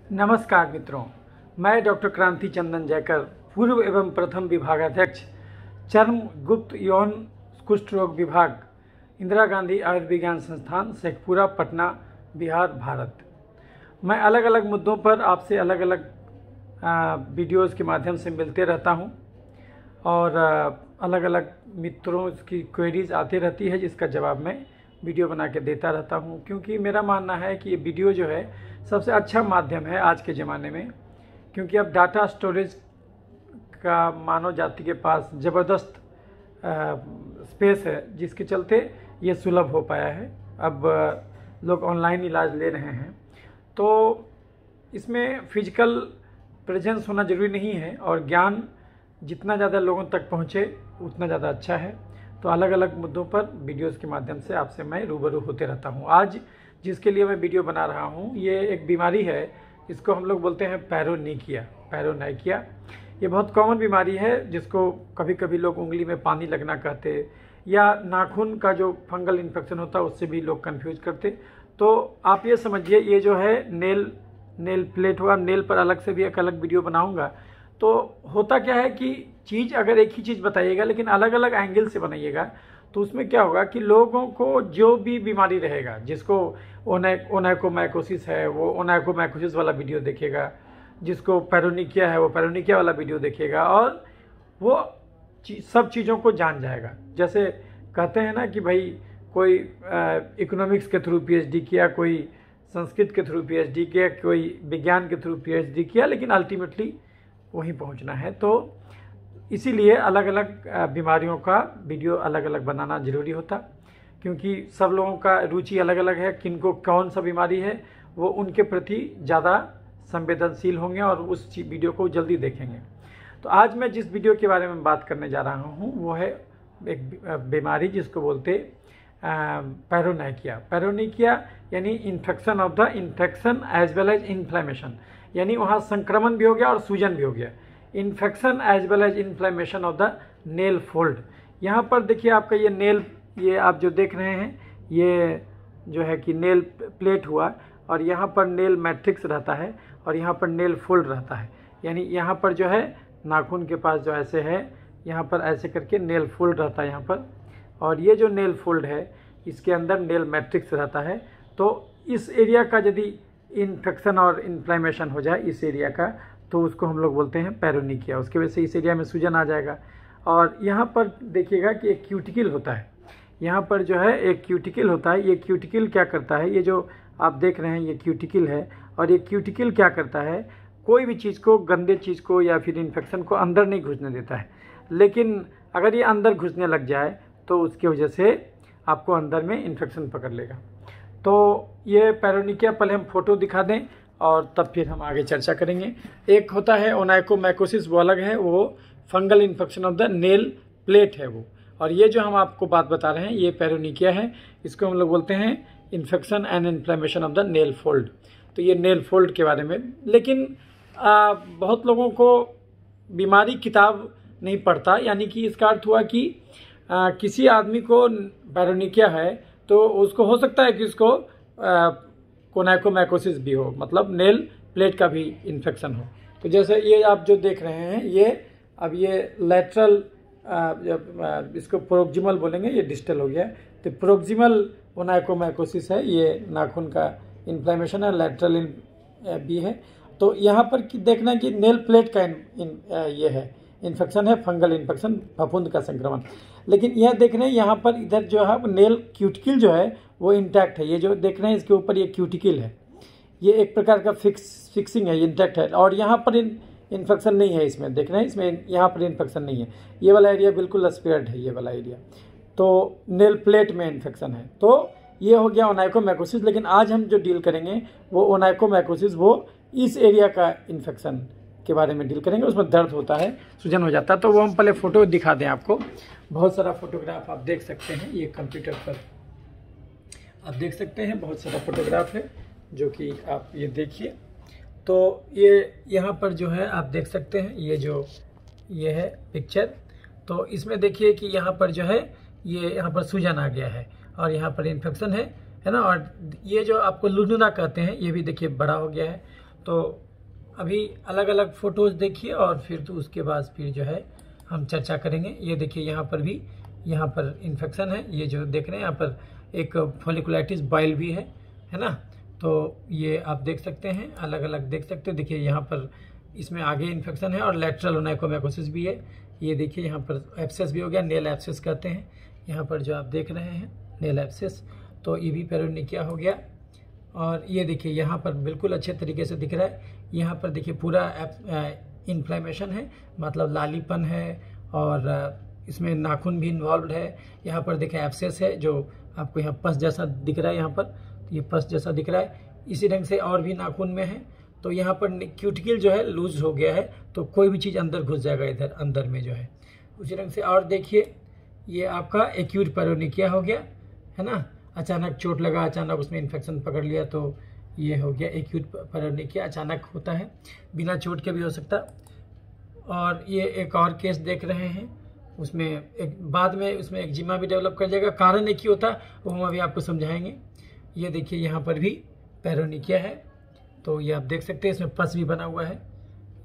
नमस्कार मित्रों, मैं डॉक्टर क्रांति चंदन जयकर, पूर्व एवं प्रथम विभागाध्यक्ष, चर्म गुप्त यौन कुष्ठ रोग विभाग, इंदिरा गांधी आयुर्विज्ञान संस्थान, शेखपुरा, पटना, बिहार, भारत। मैं अलग अलग मुद्दों पर आपसे अलग अलग वीडियोज़ के माध्यम से मिलते रहता हूं और अलग अलग मित्रों की क्वेरीज आती रहती है, जिसका जवाब मैं वीडियो बना के देता रहता हूं, क्योंकि मेरा मानना है कि ये वीडियो जो है सबसे अच्छा माध्यम है आज के ज़माने में, क्योंकि अब डाटा स्टोरेज का मानव जाति के पास ज़बरदस्त स्पेस है, जिसके चलते ये सुलभ हो पाया है। अब लोग ऑनलाइन इलाज ले रहे हैं, तो इसमें फिजिकल प्रेजेंस होना ज़रूरी नहीं है और ज्ञान जितना ज़्यादा लोगों तक पहुँचे उतना ज़्यादा अच्छा है। तो अलग अलग मुद्दों पर वीडियोज़ के माध्यम से आपसे मैं रूबरू होते रहता हूँ। आज जिसके लिए मैं वीडियो बना रहा हूँ, ये एक बीमारी है, इसको हम लोग बोलते हैं पैरोनैकिया। ये बहुत कॉमन बीमारी है, जिसको कभी कभी लोग उंगली में पानी लगना कहते, या नाखून का जो फंगल इन्फेक्शन होता है उससे भी लोग कंफ्यूज करते। तो आप ये समझिए, ये जो है नेल प्लेट हुआ, नेल पर अलग से भी एक अलग वीडियो बनाऊँगा। तो होता क्या है कि चीज़ अगर एक ही चीज़ बताइएगा लेकिन अलग अलग एंगल से बनाइएगा, तो उसमें क्या होगा कि लोगों को जो भी बीमारी रहेगा, जिसको ओनाइकोमाइकोसिस है वो ओनाइकोमाइकोसिस वाला वीडियो देखेगा, जिसको पैरोनिकिया है वो पैरोनिकिया वाला वीडियो देखेगा, और वो सब चीज़ों को जान जाएगा। जैसे कहते हैं ना कि भाई कोई इकोनॉमिक्स के थ्रू पीएचडी किया, कोई संस्कृत के थ्रू पीएचडी किया, कोई विज्ञान के थ्रू पीएचडी किया, लेकिन अल्टीमेटली वहीं पहुंचना है। तो इसीलिए अलग अलग बीमारियों का वीडियो अलग अलग बनाना ज़रूरी होता, क्योंकि सब लोगों का रुचि अलग अलग है। किनको कौन सा बीमारी है वो उनके प्रति ज़्यादा संवेदनशील होंगे और उस वीडियो को जल्दी देखेंगे। तो आज मैं जिस वीडियो के बारे में बात करने जा रहा हूँ वो है एक बीमारी जिसको बोलते पैरोनिकिया यानी infection of the infection as well as inflammation, यानी वहाँ संक्रमण भी हो गया और सूजन भी हो गया। Infection as well as inflammation of the nail fold. यहाँ पर देखिए आपका ये नेल, ये आप जो देख रहे हैं ये जो है कि नेल प्लेट हुआ, और यहाँ पर नेल मैट्रिक्स रहता है और यहाँ पर नेल फोल्ड रहता है। यानी यहाँ पर जो है नाखून के पास जो ऐसे है, यहाँ पर ऐसे करके नेल फोल्ड रहता है यहाँ पर, और ये जो नेल फोल्ड है इसके अंदर नेल मैट्रिक्स रहता है। तो इस एरिया का यदि इन्फेक्शन और इन्फ्लेमेशन हो जाए इस एरिया का, तो उसको हम लोग बोलते हैं पैरोनिकिया। उसकी वजह से इस एरिया में सूजन आ जाएगा। और यहाँ पर देखिएगा कि एक क्यूटिकल होता है, यहाँ पर जो है एक क्यूटिकल होता है। ये क्यूटिकल क्या करता है, ये जो आप देख रहे हैं ये क्यूटिकल है, और ये क्यूटिकल क्या करता है, कोई भी चीज़ को, गंदे चीज़ को या फिर इन्फेक्शन को अंदर नहीं घुसने देता है। लेकिन अगर ये अंदर घुसने लग जाए तो उसकी वजह से आपको अंदर में इन्फेक्शन पकड़ लेगा। तो ये पैरोनिकिया, पहले हम फोटो दिखा दें और तब फिर हम आगे चर्चा करेंगे। एक होता है ओनाइकोमाइकोसिस, वो अलग है, वो fungal infection of the nail plate है वो। और ये जो हम आपको बात बता रहे हैं ये पैरोनिकिया है, इसको हम लोग बोलते हैं infection and inflammation of the nail fold. तो ये नेल फोल्ड के बारे में, लेकिन बहुत लोगों को बीमारी किताब नहीं पढ़ता, यानी कि इसका अर्थ हुआ कि किसी आदमी को पैरोनिकिया है तो उसको हो सकता है कि उसको ओनाइकोमाइकोसिस भी हो, मतलब नेल प्लेट का भी इन्फेक्शन हो। तो जैसे ये आप जो देख रहे हैं ये अब ये लैटरल, इसको प्रोक्सिमल बोलेंगे, ये डिस्टल हो गया। तो प्रोक्सिमल ओनाइकोमाइकोसिस है, ये नाखून का इन्फ्लेमेशन है, लैटरल भी है। तो यहाँ पर देखना है कि नेल प्लेट का ये है इन्फेक्शन है, फंगल इन्फेक्शन, फफूंद का संक्रमण। लेकिन यह देख रहे हैं यहाँ पर इधर जो है नेल क्यूटिकल जो है वो इंटैक्ट है। ये जो देख रहे हैं इसके ऊपर ये क्यूटिकल है, ये एक प्रकार का फिक्सिंग है, इंटैक्ट है, और यहाँ पर इन्फेक्शन नहीं है। इसमें देख रहे हैं, इसमें यहाँ पर इन्फेक्शन नहीं है। ये वाला एरिया बिल्कुल स्पेयर्ड है, ये वाला एरिया। तो नेल प्लेट में इन्फेक्शन है। तो ये हो गया ओनाइकोमाइकोसिस। लेकिन आज हम जो डील करेंगे वो ओनाइकोमाइकोसिस, वो इस एरिया का इन्फेक्शन के बारे में डील करेंगे। उसमें दर्द होता है, सूजन हो जाता है। तो वो हम पहले फ़ोटो दिखा दें आपको। बहुत सारा फोटोग्राफ आप देख सकते हैं, ये कंप्यूटर पर आप देख सकते हैं, बहुत सारा फोटोग्राफ है जो कि आप ये देखिए। तो ये यहाँ पर जो है आप देख सकते हैं, ये है पिक्चर। तो इसमें देखिए कि यहाँ पर जो है ये यहाँ पर सूजन आ गया है और यहाँ पर इन्फेक्शन है ना। और ये जो आपको लुनुना कहते हैं ये भी देखिए बड़ा हो गया है। तो अभी अलग अलग फ़ोटोज़ देखिए और फिर तो उसके बाद फिर जो है हम चर्चा करेंगे। ये देखिए यहाँ पर भी, यहाँ पर इन्फेक्शन है, ये जो देख रहे हैं यहाँ पर एक फॉलिकुलाइटिस बाइल भी है ना। तो ये आप देख सकते हैं, अलग अलग देख सकते हैं। देखिए यहाँ पर इसमें आगे इन्फेक्शन है और लैटरल ओनाइकोमैकोसिस भी है। ये देखिए यहाँ पर एब्सेस भी हो गया, नेल एब्सेस कहते हैं यहाँ पर जो आप देख रहे हैं, नेल एब्सेस। तो ये भी पेरोनिकिया हो गया। और ये देखिए यहाँ पर बिल्कुल अच्छे तरीके से दिख रहा है। यहाँ पर देखिए पूरा इन्फ्लेमेशन है, मतलब लालीपन है और इसमें नाखून भी इन्वॉल्व है। यहाँ पर देखिए एब्सेस है जो आपको यहाँ पस जैसा दिख रहा है, यहाँ पर तो ये पस जैसा दिख रहा है। इसी ढंग से और भी नाखून में है। तो यहाँ पर क्यूटिकल जो है लूज हो गया है, तो कोई भी चीज़ अंदर घुस जाएगा इधर अंदर में जो है। उसी ढंग से और देखिए ये आपका एक्यूट पेरोनिकिया हो गया, है ना। अचानक चोट लगा, अचानक उसमें इन्फेक्शन पकड़ लिया, तो ये हो गया एक्यूट पेरोनिकिया। अचानक होता है, बिना चोट के भी हो सकता। और ये एक और केस देख रहे हैं, उसमें एक बाद में उसमें एक्जिमा भी डेवलप कर जाएगा। कारण एक ही होता है, वो हम अभी आपको समझाएंगे। ये देखिए यहाँ पर भी पेरोनिकिया है, तो ये आप देख सकते हैं, इसमें पस भी बना हुआ है,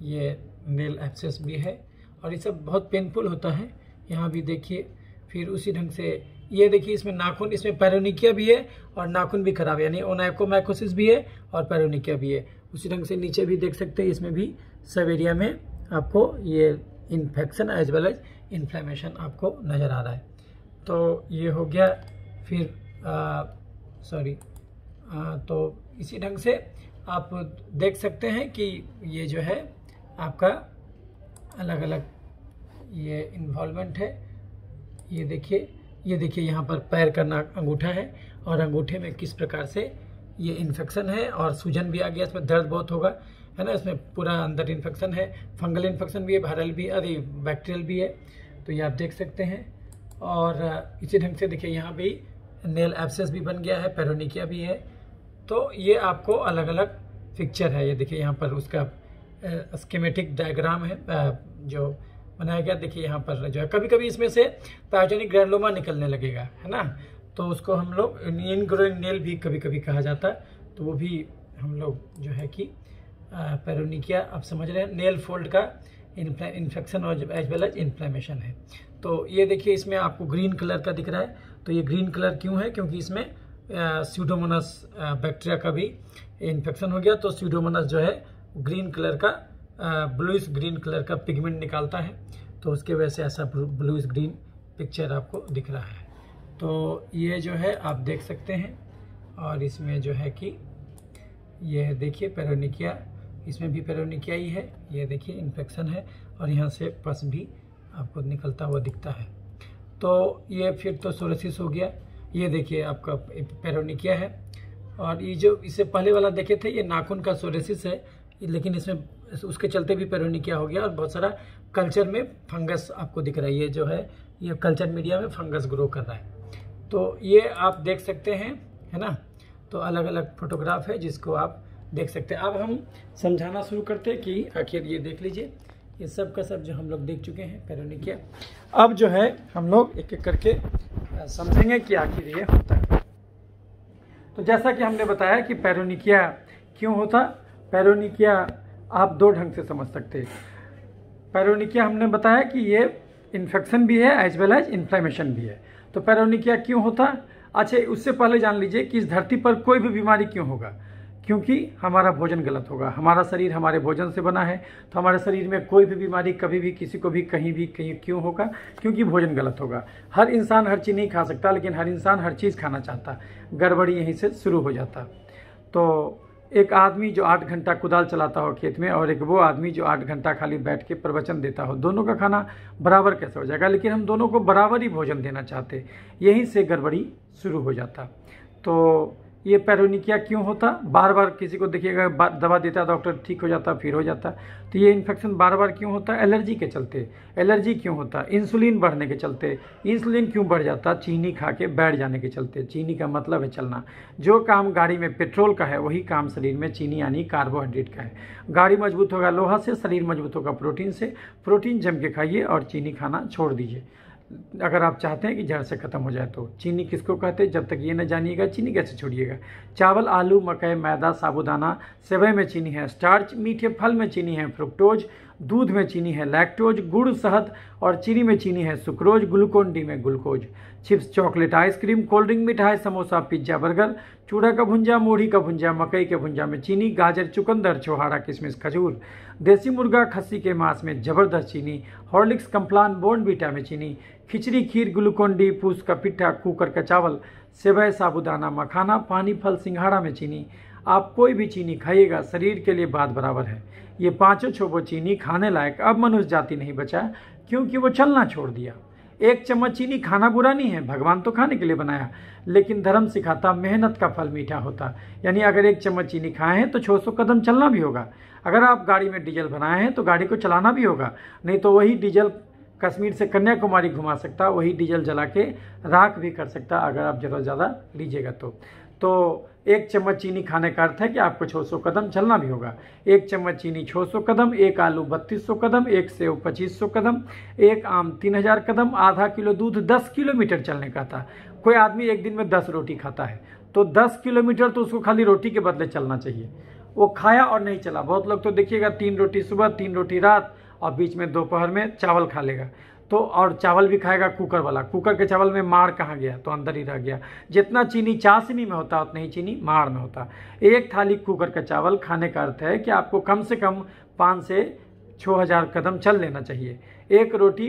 ये नेल एब्सेस भी है और ये सब बहुत पेनफुल होता है। यहाँ भी देखिए, फिर उसी ढंग से ये देखिए इसमें नाखून, इसमें पेरोनिकिया भी है और नाखून भी खराब है, यानी ओनाइकोमैकोसिस भी है और पेरोनिकिया भी है। उसी ढंग से नीचे भी देख सकते हैं, इसमें भी सब एरिया में आपको ये infection as well as inflammation आपको नज़र आ रहा है। तो ये हो गया। फिर तो इसी ढंग से आप देख सकते हैं कि ये जो है आपका अलग अलग ये इन्वॉल्वमेंट है। ये देखिए यहाँ पर पैर का अंगूठा है और अंगूठे में किस प्रकार से ये इन्फेक्शन है और सूजन भी आ गया, इसमें दर्द बहुत होगा, है ना। इसमें पूरा अंदर इन्फेक्शन है, फंगल इन्फेक्शन भी है, वायरल भी, अरे बैक्टीरियल भी है। तो ये आप देख सकते हैं। और इसी ढंग से देखिए यहाँ भी नेल एब्सेस भी बन गया है, पेरोनिकिया भी है। तो ये आपको अलग अलग पिक्चर है। ये देखिए यहाँ पर उसका स्कीमेटिक डायग्राम है जो बनाया गया। देखिए यहाँ पर जो है कभी कभी इसमें से पायोजेनिक ग्रैनुलोमा निकलने लगेगा, है ना। तो उसको हम लोग इनग्रोइंग नेल भी कभी कभी कहा जाता है। तो वो भी हम लोग जो है कि पेरोनिकिया आप समझ रहे हैं, नेल फोल्ड का इन्फेक्शन और एज वेल एज इन्फ्लेमेशन है। तो ये देखिए इसमें आपको ग्रीन कलर का दिख रहा है। तो ये ग्रीन कलर क्यों है? क्योंकि इसमें स्यूडोमोनास बैक्टीरिया का भी इन्फेक्शन हो गया। तो स्यूडोमोनास जो है ग्रीन कलर का ब्लूइश ग्रीन कलर का पिगमेंट निकालता है, तो उसके वजह से ऐसा ब्लूइश ग्रीन पिक्चर आपको दिख रहा है। तो ये जो है आप देख सकते हैं। और इसमें जो है कि ये देखिए पेरोनिकिया, इसमें भी पेरोनिकिया ही है। ये देखिए इन्फेक्शन है और यहाँ से पस भी आपको निकलता हुआ दिखता है। तो ये फिर तो सोरेसिस हो गया। ये देखिए आपका पेरोनिकिया है। और ये जो इससे पहले वाला देखे थे ये नाखून का सोरेसिस है, लेकिन इसमें उसके चलते भी पेरोनिकिया हो गया। और बहुत सारा कल्चर में फंगस आपको दिख रहा है, ये जो है ये कल्चर मीडिया में फंगस ग्रो कर रहा है। तो ये आप देख सकते हैं, है ना। तो अलग अलग फोटोग्राफ है जिसको आप देख सकते हैं। अब हम समझाना शुरू करते हैं कि आखिर ये देख लीजिए, ये सब का सब जो हम लोग देख चुके हैं पेरोनिकिया। अब जो है हम लोग एक एक करके समझेंगे कि आखिर ये होता है। तो जैसा कि हमने बताया कि पेरोनिकिया क्यों होता, पेरोनिकिया आप दो ढंग से समझ सकते हैं। पेरोनिकिया हमने बताया कि ये इन्फेक्शन भी है एज वेल एज इन्फ्लेमेशन भी है। तो पेरोनिकिया क्यों होता? अच्छा, उससे पहले जान लीजिए कि इस धरती पर कोई भी बीमारी क्यों होगा? क्योंकि हमारा भोजन गलत होगा। हमारा शरीर हमारे भोजन से बना है, तो हमारे शरीर में कोई भी बीमारी कभी भी किसी को भी कहीं क्यों होगा? क्योंकि भोजन गलत होगा। हर इंसान हर चीज़ नहीं खा सकता, लेकिन हर इंसान हर चीज़ खाना चाहता। गड़बड़ी यहीं से शुरू हो जाता। तो एक आदमी जो 8 घंटा कुदाल चलाता हो खेत में और एक वो आदमी जो 8 घंटा खाली बैठ के प्रवचन देता हो, दोनों का खाना बराबर कैसे हो जाएगा? लेकिन हम दोनों को बराबर ही भोजन देना चाहते, यहीं से गड़बड़ी शुरू हो जाता। तो ये पेरोनिकिया क्यों होता? बार बार किसी को देखिएगा दवा देता डॉक्टर, ठीक हो जाता, फिर हो जाता। तो ये इन्फेक्शन बार बार क्यों होता? एलर्जी के चलते। एलर्जी क्यों होता? इंसुलिन बढ़ने के चलते। इंसुलिन क्यों बढ़ जाता? चीनी खा के बैठ जाने के चलते। चीनी का मतलब है चलना। जो काम गाड़ी में पेट्रोल का है वही काम शरीर में चीनी यानी कार्बोहाइड्रेट का है। गाड़ी मजबूत होगा लोहा से, शरीर मजबूत होगा प्रोटीन से। प्रोटीन जम के खाइए और चीनी खाना छोड़ दीजिए। अगर आप चाहते हैं कि जड़ से ख़त्म हो जाए तो। चीनी किसको कहते हैं? जब तक ये न जानिएगा चीनी कैसे छोड़िएगा। चावल, आलू, मकई, मैदा, साबूदाना, सेवई में चीनी है स्टार्च, मीठे फल में चीनी है फ्रुक्टोज, दूध में चीनी है लैक्टोज, गुड़, शहद और चीनी में चीनी है सुक्रोज, ग्लूकोन डी में glucose. Chips, chocolate, ice cream, cold drink, मिठाई, समोसा, पिज्जा, बर्गर, चूड़ा का भुंजा, मूढ़ी का भुंजा, मकई के भुंजा में चीनी, गाजर, चुकंदर, छोहाड़ा, किशमिश, खजूर, देसी मुर्गा, खस्सी के मांस में जबरदस्त चीनी, हॉर्लिक्स, कम्प्लान, बोर्नवीटा में चीनी, खिचड़ी, खीर, ग्लूकोन डी, पूस का पिट्ठा, कुकर का चावल, सेवई, साबूदाना, मखाना, पानी, फल, सिंघाड़ा में चीनी। आप कोई भी चीनी खाइएगा शरीर के लिए बात बराबर है। ये पाँचों छोबो चीनी खाने लायक अब मनुष्य जाति नहीं बचा, क्योंकि वो चलना छोड़ दिया। 1 चम्मच चीनी खाना बुरा नहीं है, भगवान तो खाने के लिए बनाया, लेकिन धर्म सिखाता मेहनत का फल मीठा होता। यानी अगर 1 चम्मच चीनी खाए हैं तो 600 कदम चलना भी होगा। अगर आप गाड़ी में डीजल बनाए हैं तो गाड़ी को चलाना भी होगा, नहीं तो वही डीजल कश्मीर से कन्याकुमारी घुमा सकता, वही डीजल जला के राख भी कर सकता अगर आप ज़रा ज़्यादा लीजिएगा तो 1 चम्मच चीनी खाने का अर्थ है कि आपको 600 कदम चलना भी होगा। 1 चम्मच चीनी 600 कदम, 1 आलू 3200 कदम, 1 सेव 2500 कदम, 1 आम 3000 कदम, आधा किलो दूध 10 किलोमीटर चलने का था। कोई आदमी एक दिन में 10 रोटी खाता है तो 10 किलोमीटर तो उसको खाली रोटी के बदले चलना चाहिए। वो खाया और नहीं चला। बहुत लोग तो देखिएगा 3 रोटी सुबह, 3 रोटी रात और बीच में दोपहर में चावल खा लेगा, तो और चावल भी खाएगा कुकर वाला। कुकर के चावल में माड़ कहाँ गया? तो अंदर ही रह गया। जितना चीनी चाशनी में होता उतना ही चीनी माड़ में होता। 1 थाली कुकर का चावल खाने का अर्थ है कि आपको कम से कम 5 से 6000 कदम चल लेना चाहिए। 1 रोटी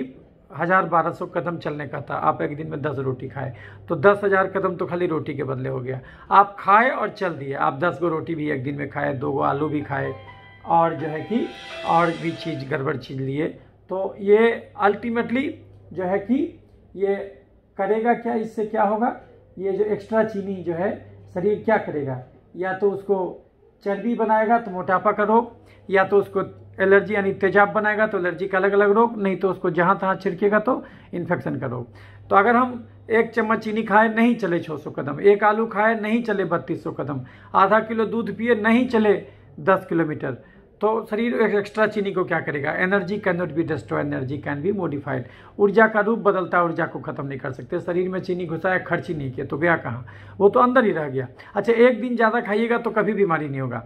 1000-1200 कदम चलने का था, आप एक दिन में 10 रोटी खाए तो 10,000 कदम तो खाली रोटी के बदले हो गया। आप खाए और चल दिए, आप 10 गो रोटी भी एक दिन में खाए, 2 गो आलू भी खाए और जो है कि और भी चीज़ गड़बड़ चीज़ लिए, तो ये अल्टीमेटली जो है कि ये करेगा क्या? इससे क्या होगा? ये जो एक्स्ट्रा चीनी जो है शरीर क्या करेगा? या तो उसको चर्बी बनाएगा तो मोटापा का रोग, या तो उसको एलर्जी यानी तेजाब बनाएगा तो एलर्जी का अलग अलग रोग, नहीं तो उसको जहाँ तहाँ छिड़केगा तो इन्फेक्शन का रोग। तो अगर हम 1 चम्मच चीनी खाए नहीं चले 600 कदम, 1 आलू खाए नहीं चले 3200 कदम, आधा किलो दूध पिए नहीं चले 10 किलोमीटर, तो शरीर एक्स्ट्रा चीनी को क्या करेगा? Energy can not be destroyed, energy can be modified. ऊर्जा का रूप बदलता है, ऊर्जा को खत्म नहीं कर सकते। शरीर में चीनी घुसाया, खर्च ही नहीं किया तो गया कहाँ? वो तो अंदर ही रह गया। अच्छा, 1 दिन ज़्यादा खाइएगा तो कभी बीमारी नहीं होगा।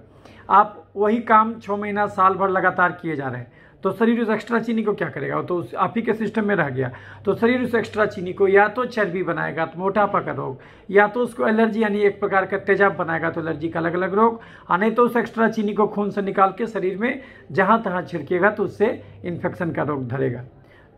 आप वही काम 6 महीना साल भर लगातार किए जा रहे हैं तो शरीर उस एक्स्ट्रा चीनी को क्या करेगा? तो आप ही के सिस्टम में रह गया। तो शरीर उस एक्स्ट्रा चीनी को या तो चर्बी बनाएगा तो मोटापा का रोग, या तो उसको एलर्जी यानी एक प्रकार का तेजाब बनाएगा तो एलर्जी का अलग अलग रोग, और नहीं तो उस एक्स्ट्रा चीनी को खून से निकाल के शरीर में जहाँ तहाँ छिड़केगा तो उससे इन्फेक्शन का रोग धरेगा।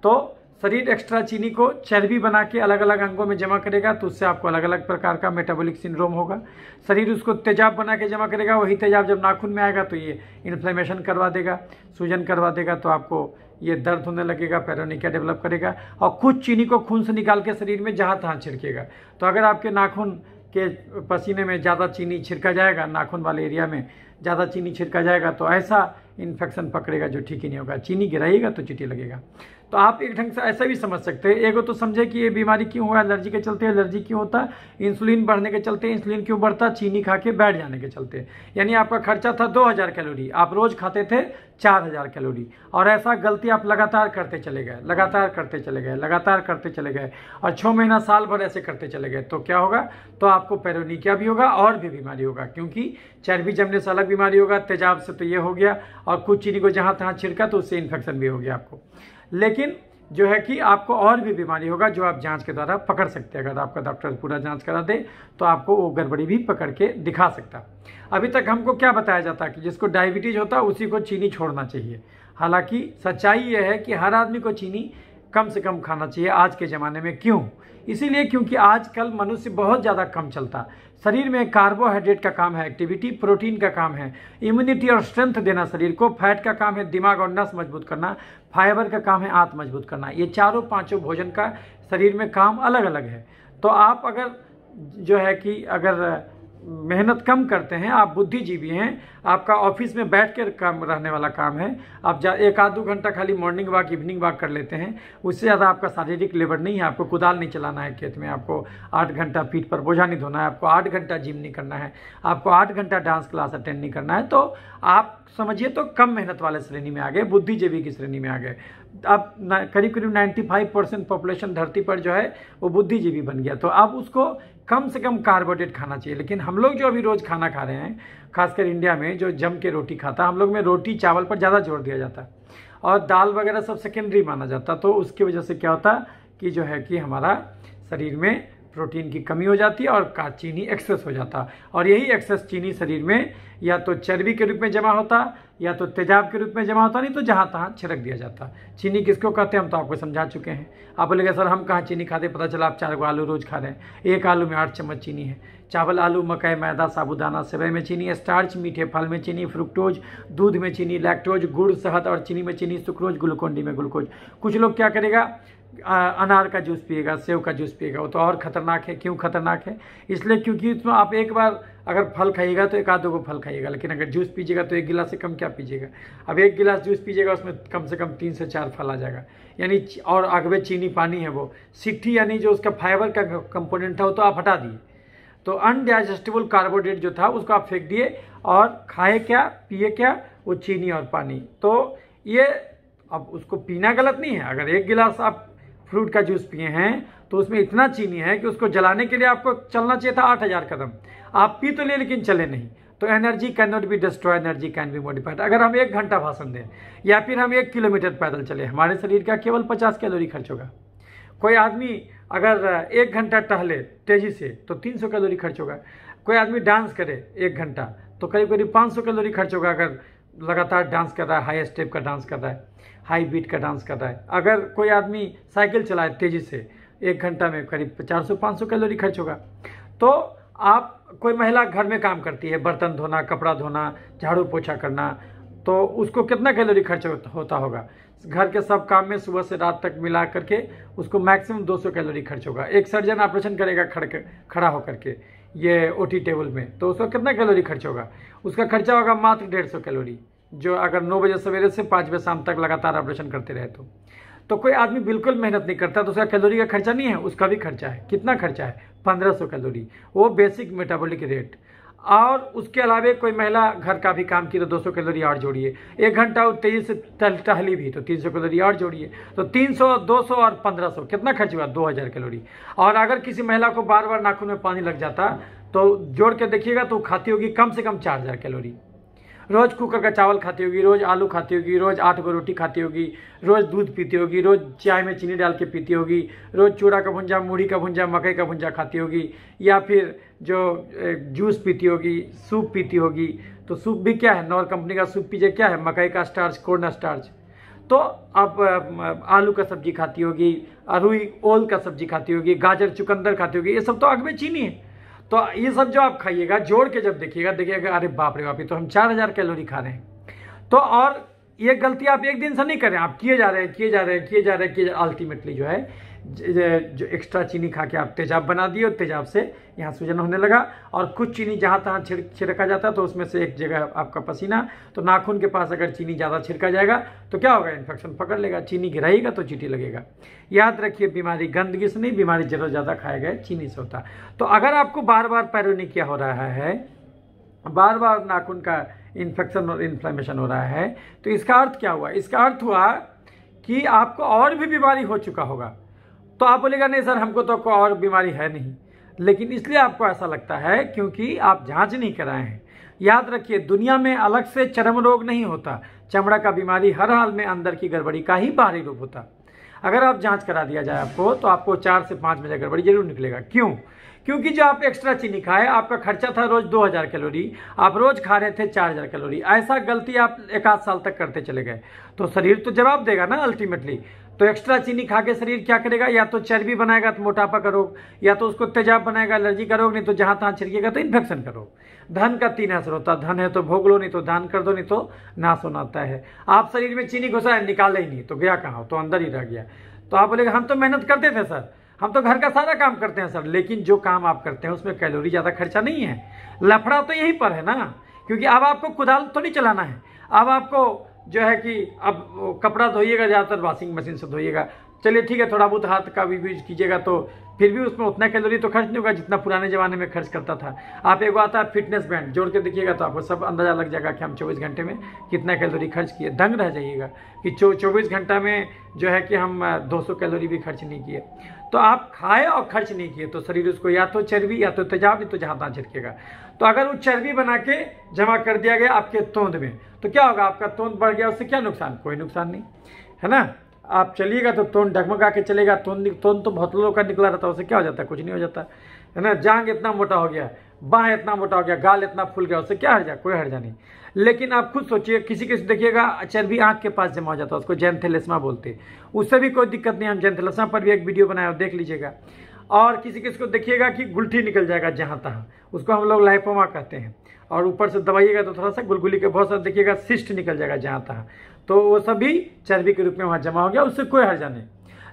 तो शरीर एक्स्ट्रा चीनी को चर्बी बना के अलग अलग अंगों में जमा करेगा तो उससे आपको अलग अलग प्रकार का मेटाबॉलिक सिंड्रोम होगा। शरीर उसको तेजाब बना के जमा करेगा, वही तेजाब जब नाखून में आएगा तो ये इन्फ्लेमेशन करवा देगा, सूजन करवा देगा, तो आपको ये दर्द होने लगेगा, पेरोनिकिया डेवलप करेगा। और कुछ चीनी को खून से निकाल के शरीर में जहाँ तहाँ छिड़केगा। तो अगर आपके नाखून के पसीने में ज़्यादा चीनी छिड़का जाएगा, नाखून वाले एरिया में ज़्यादा चीनी छिड़का जाएगा तो ऐसा इन्फेक्शन पकड़ेगा जो ठीक ही नहीं होगा। चीनी गिराइएगा तो चीटी लगेगा। तो आप एक ढंग से ऐसा भी समझ सकते हैं। एगो तो समझे कि ये बीमारी क्यों हुआ, एलर्जी के चलते एलर्जी क्यों होता, इंसुलिन बढ़ने के चलते इंसुलिन क्यों बढ़ता, चीनी खा के बैठ जाने के चलते। यानी आपका खर्चा था 2000 कैलोरी, आप रोज खाते थे 4000 कैलोरी, और ऐसा गलती आप लगातार करते चले गए, लगातार करते चले गए, लगातार करते चले गए, और 6 महीना साल भर ऐसे करते चले गए, तो क्या होगा? तो आपको पेरोनिकिया भी होगा और भी बीमारी होगा, क्योंकि चर्बी जमने से अलग बीमारी होगा, तेजाब से तो ये हो गया, और कुछ चीनी को जहाँ तहाँ छिड़का तो उससे इन्फेक्शन भी हो गया आपको। लेकिन जो है कि आपको और भी बीमारी होगा जो आप जांच के द्वारा पकड़ सकते हैं। अगर आपका डॉक्टर पूरा जांच करा दे तो आपको वो गड़बड़ी भी पकड़ के दिखा सकता। अभी तक हमको क्या बताया जाता कि जिसको डायबिटीज होता उसी को चीनी छोड़ना चाहिए। हालांकि सच्चाई ये है कि हर आदमी को चीनी कम से कम खाना चाहिए आज के ज़माने में। क्यों? इसीलिए क्योंकि आजकल मनुष्य बहुत ज़्यादा कम चलता। शरीर में कार्बोहाइड्रेट का काम है एक्टिविटी, प्रोटीन का काम है इम्यूनिटी और स्ट्रेंथ देना शरीर को, फैट का काम है दिमाग और नस मजबूत करना, फाइबर का काम है आंत मजबूत करना। ये चारों पांचों भोजन का शरीर में काम अलग अलग है। तो आप अगर जो है कि अगर मेहनत कम करते हैं, आप बुद्धिजीवी हैं, आपका ऑफिस में बैठ कर काम रहने वाला काम है, आप एक आध 2 घंटा खाली मॉर्निंग वॉक इवनिंग वॉक कर लेते हैं, उससे ज़्यादा आपका शारीरिक लेबर नहीं है। आपको कुदाल नहीं चलाना है खेत में, आपको 8 घंटा पीठ पर बोझा नहीं धोना है, आपको 8 घंटा जिम नहीं करना है, आपको 8 घंटा डांस क्लास अटेंड नहीं करना है। तो आप समझिए तो कम मेहनत वाले श्रेणी में आ गए, बुद्धिजीवी की श्रेणी में आ गए। अब करीब करीब 95% पॉपुलेशन धरती पर जो है वो बुद्धिजीवी बन गया। तो अब उसको कम से कम कार्बोहाइड्रेट खाना चाहिए। लेकिन हम लोग जो अभी रोज़ खाना खा रहे हैं, खासकर इंडिया में जो जम के रोटी खाता है, हम लोग में रोटी चावल पर ज़्यादा जोर दिया जाता है और दाल वगैरह सब सेकेंडरी माना जाता है। तो उसकी वजह से क्या होता है कि जो है कि हमारा शरीर में प्रोटीन की कमी हो जाती है और चीनी एक्सेस हो जाता, और यही एक्सेस चीनी शरीर में या तो चर्बी के रूप में जमा होता या तो तेजाब के रूप में जमा होता, नहीं तो जहाँ तहाँ छिड़क दिया जाता। चीनी किसको कहते हैं हम तो आपको समझा चुके हैं। आप बोलेंगे सर हम कहाँ चीनी खाते, पता चला आप 4 गो आलू रोज़ खा रहे हैं, एक आलू में 8 चम्मच चीनी है। चावल, आलू, मकई, मैदा, साबूदाना, सेवई में चीनी, स्टार्च, मीठे फल में चीनी, फ्रुक्टोज, दूध में चीनी, लैक्टोज, गुड़, शहद और चीनी में चीनी, सुक्रोज, ग्लूकोन डी में ग्लूकोज। कुछ लोग क्या करेगा, अनार का जूस पिएगा, सेव का जूस पिएगा, वो तो और खतरनाक है। क्यों खतरनाक है? इसलिए क्योंकि इसमें आप एक बार अगर फल खाइएगा तो 1 आध 2 फल खाइएगा, लेकिन अगर जूस पीजिएगा तो 1 गिलास से कम क्या पीजिएगा। अब 1 गिलास जूस पीजिएगा उसमें कम से कम 3 से 4 फल आ जाएगा, यानी और आगे चीनी पानी है वो सिट्ठी, यानी जो उसका फाइबर का कंपोनेंट था वो तो आप हटा दिए। तो अनडाइजेस्टिबल कार्बोहाइड्रेट जो था उसको आप फेंक दिए और खाए क्या, पिए क्या, वो चीनी और पानी। तो ये अब उसको पीना गलत नहीं है। अगर 1 गिलास आप फ्रूट का जूस पिए हैं तो उसमें इतना चीनी है कि उसको जलाने के लिए आपको चलना चाहिए था 8000 कदम। आप पी तो लिए लेकिन चले नहीं। तो energy can not be destroy, energy can be modified. अगर हम 1 घंटा भाषण दें या फिर हम 1 किलोमीटर पैदल चले, हमारे शरीर का केवल 50 कैलोरी खर्च होगा। कोई आदमी अगर 1 घंटा टहले तेजी से तो 300 कैलोरी खर्च होगा। कोई आदमी डांस करे 1 घंटा तो करीब करीब 500 कैलोरी खर्च होगा। अगर लगातार डांस कर रहा है, हाई स्टेप का डांस कर रहा है, हाई बीट का डांस कर रहा है। अगर कोई आदमी साइकिल चलाए तेजी से 1 घंटा में करीब 400-500 कैलोरी खर्च होगा। तो आप कोई महिला घर में काम करती है, बर्तन धोना, कपड़ा धोना, झाड़ू पोछा करना, तो उसको कितना कैलोरी खर्च होता होगा? घर के सब काम में सुबह से रात तक मिला करके उसको मैक्सिमम 200 कैलोरी खर्च होगा। एक सर्जन ऑपरेशन करेगा खड़ा होकर के ये ओटी टेबल में, तो उसको कितना कैलोरी खर्च होगा? उसका खर्चा होगा मात्र 150 कैलोरी, जो अगर 9 बजे सवेरे से 5 बजे शाम तक लगातार ऑपरेशन करते रहे तो कोई आदमी बिल्कुल मेहनत नहीं करता तो उसका कैलोरी का खर्चा नहीं है, उसका भी खर्चा है। कितना खर्चा है? 1500 कैलोरी, वो बेसिक मेटाबॉलिक रेट। और उसके अलावा कोई महिला घर का भी काम की तो 200 कैलोरी और जोड़िए। 1 घंटा और तेजी से टहली भी तो 300 कैलोरी और जोड़िए, तो 300, 200 और 1500 कितना खर्च हुआ? 2000 कैलोरी। और अगर किसी महिला को बार बार नाखून में पानी लग जाता तो जोड़ के देखिएगा तो खाती होगी कम से कम 4000 कैलोरी। रोज़ कुकर का चावल खाती होगी, रोज़ आलू खाती होगी, रोज़ 8 गो रोटी खाती होगी, रोज़ दूध पीती होगी, रोज़ चाय में चीनी डाल के पीती होगी, रोज़ चूड़ा का भुंजा, मूढ़ी का भुंजा, मकई का भुंजा खाती होगी, या फिर जो जूस पीती होगी, सूप पीती होगी। तो सूप भी क्या है? नॉर कंपनी का सूप पीजिए, क्या है? मकई का स्टार्च, कोर्न स्टार्च। तो आप आलू का सब्जी खाती होगी, अरुई ओल का सब्जी खाती होगी, गाजर चुकंदर खाती होगी, ये सब तो आग में चीनी है। तो ये सब जो आप खाइएगा जोड़ के जब देखिएगा अरे बाप रे बाप, ये तो हम 4000 कैलोरी खा रहे हैं। तो और ये गलती आप एक दिन से नहीं करें, आप किए जा रहे हैं। अल्टीमेटली जो है जो एक्स्ट्रा चीनी खा के आप तेजाब बना दिए और तेजाब से यहाँ सूजन होने लगा। और कुछ चीनी जहाँ तहाँ छिड़का जाता है तो उसमें से एक जगह आपका पसीना, तो नाखून के पास अगर चीनी ज़्यादा छिड़का जाएगा तो क्या होगा? इन्फेक्शन पकड़ लेगा। चीनी गिराएगा तो चींटी लगेगा। याद रखिए, बीमारी गंदगी से नहीं, बीमारी जरूर ज़्यादा खाए गए चीनी से होता। तो अगर आपको बार बार पैरोनिकिया हो रहा है, बार बार नाखून का इन्फेक्शन और इन्फ्लेमेशन हो रहा है, तो इसका अर्थ क्या हुआ? इसका अर्थ हुआ कि आपको और भी बीमारी हो चुका होगा। तो आप बोलेगा नहीं सर हमको तो कोई और बीमारी है नहीं, लेकिन इसलिए आपको ऐसा लगता है क्योंकि आप जांच नहीं कराए हैं। याद रखिए, दुनिया में अलग से चर्म रोग नहीं होता। चमड़ा का बीमारी हर हाल में अंदर की गड़बड़ी का ही बाहरी रूप होता। अगर आप जांच करा दिया जाए आपको तो आपको 4 से 5 बजे गड़बड़ी जरूर निकलेगा। क्यों? क्योंकि जो आप एक्स्ट्रा चीनी खाए, आपका खर्चा था रोज 2000 कैलोरी, आप रोज खा रहे थे 4000 कैलोरी। ऐसा गलती आप 1 आध साल तक करते चले गए तो शरीर तो जवाब देगा ना अल्टीमेटली। तो एक्स्ट्रा चीनी खा के शरीर क्या करेगा? या तो चर्बी बनाएगा तो मोटापा का रोग, या तो उसको तेजाब बनाएगा एलर्जी का रोग, नहीं तो जहां तहां छिड़केगा तो इन्फेक्शन का रोग। धन का 3 असर होता है, धन है तो भोग लो, नहीं तो दान कर दो, नहीं तो नाश होना है। आप शरीर में चीनी घुसा है, निकाले ही नहीं तो गया कहाँ? तो अंदर ही रह गया। तो आप बोलेगा हम तो मेहनत करते थे सर, हम तो घर का सारा काम करते हैं सर, लेकिन जो काम आप करते हैं उसमें कैलोरी ज़्यादा खर्चा नहीं है। लफड़ा तो यहीं पर है ना, क्योंकि अब आपको कुदाल तो नहीं चलाना है, अब आपको जो है कि अब कपड़ा धोइएगा ज़्यादातर वॉशिंग मशीन से धोइएगा, चलिए ठीक है, थोड़ा बहुत हाथ का भी यूज कीजिएगा तो फिर भी उसमें उतना कैलोरी तो खर्च नहीं होगा जितना पुराने ज़माने में खर्च करता था। आप एक आता है फिटनेस बैंड जोड़ के देखिएगा तो आपको सब अंदाजा लग जाएगा कि हम 24 घंटे में कितना कैलोरी खर्च किए। दंग रह जाइएगा कि 24 घंटा में जो है कि हम 200 कैलोरी भी खर्च नहीं किए। तो आप खाए और खर्च नहीं किए तो शरीर उसको या तो चर्बी या तो तेजाब, नहीं तो जहाँ तहाँ झटकेगा। तो अगर वो चर्बी बना के जमा कर दिया गया आपके तोंद में तो क्या होगा, आपका तोंद बढ़ गया, उससे क्या नुकसान, कोई नुकसान नहीं है ना। आप चलिएगा तो तोंद डगमगा के चलेगा, तोंद तो बहुत लोगों का निकला रहता है, उससे क्या हो जाता है, कुछ नहीं हो जाता है ना। जांग इतना मोटा हो गया, बाह इतना मोटा हो गया, गाल इतना फूल गया, उससे क्या हर्जा, कोई हर्जा नहीं। लेकिन आप खुद सोचिए, किसी किसी देखिएगा चर्बी आंख के पास जमा हो जाता है, उसको जैंथेलेस्मा बोलते हैं, उससे भी कोई दिक्कत नहीं। हम जैंथेलेस्मा पर भी एक वीडियो बनाया, देख लीजिएगा। और किसी किसी को देखिएगा कि गुलठी निकल जाएगा जहाँ तहाँ, उसको हम लोग लाइपोमा कहते हैं। और ऊपर से दबाइएगा तो थोड़ा सा गुलगुली के बहुत सारा देखिएगा सिस्ट निकल जाएगा जहाँ तहाँ, तो वो सभी चर्बी के रूप में वहाँ जमा हो गया, उससे कोई हर्जा नहीं।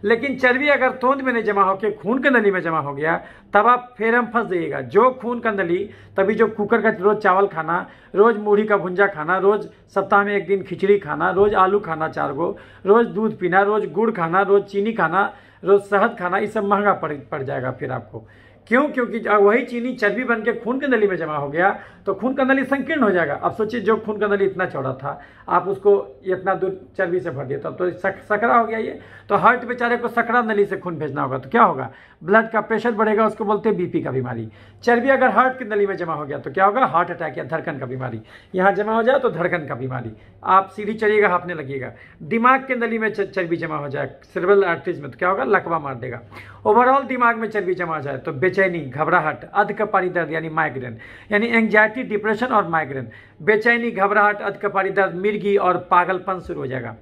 लेकिन चर्बी अगर तोंद में नहीं जमा होकर खून की नली में जमा हो गया तब आप फिर हम फंस जाइएगा। जो खून का नली, तभी जो कुकर का रोज चावल खाना, रोज मूढ़ी का भुंजा खाना, रोज सप्ताह में एक दिन खिचड़ी खाना, रोज आलू खाना 4 गो, रोज दूध पीना, रोज गुड़ खाना, रोज चीनी खाना, रोज शहद खाना, ये सब महंगा पड़ जाएगा फिर आपको। क्यों? क्योंकि वही चीनी चर्बी बन के खून की नली में जमा हो गया तो खून का नली संकीर्ण हो जाएगा। अब सोचिए, जो खून का नली इतना चौड़ा था, आप उसको इतना दूर चर्बी से भर दिया तब तो सकरा हो गया ये। तो हार्ट बेचारे को सकरा नली से खून भेजना होगा तो क्या होगा, ब्लड का प्रेशर बढ़ेगा, उसको बोलते हैं बीपी का बीमारी। चर्बी अगर हार्ट की नली में जमा हो गया तो क्या होगा, हार्ट अटैक या धड़कन का बीमारी। यहाँ जमा हो जाए तो धड़कन का बीमारी, आप सीढ़ी चढ़िएगा हाँफने लगिएगा। दिमाग के नली में चर्बी जमा हो जाए सेरेब्रल आर्टरीज में तो क्या होगा, लकवा मार देगा। ओवरऑल दिमाग में चर्बी जमा हो जाए तो बेचैनी, घबराहट, अधकपारी दर्द यानी माइग्रेन, यानी एंग्जाइटी, डिप्रेशन और माइग्रेन, बेचैनी, घबराहट, अधकपारी दर्द, मिर्गी और पागलपन शुरू हो जाएगा।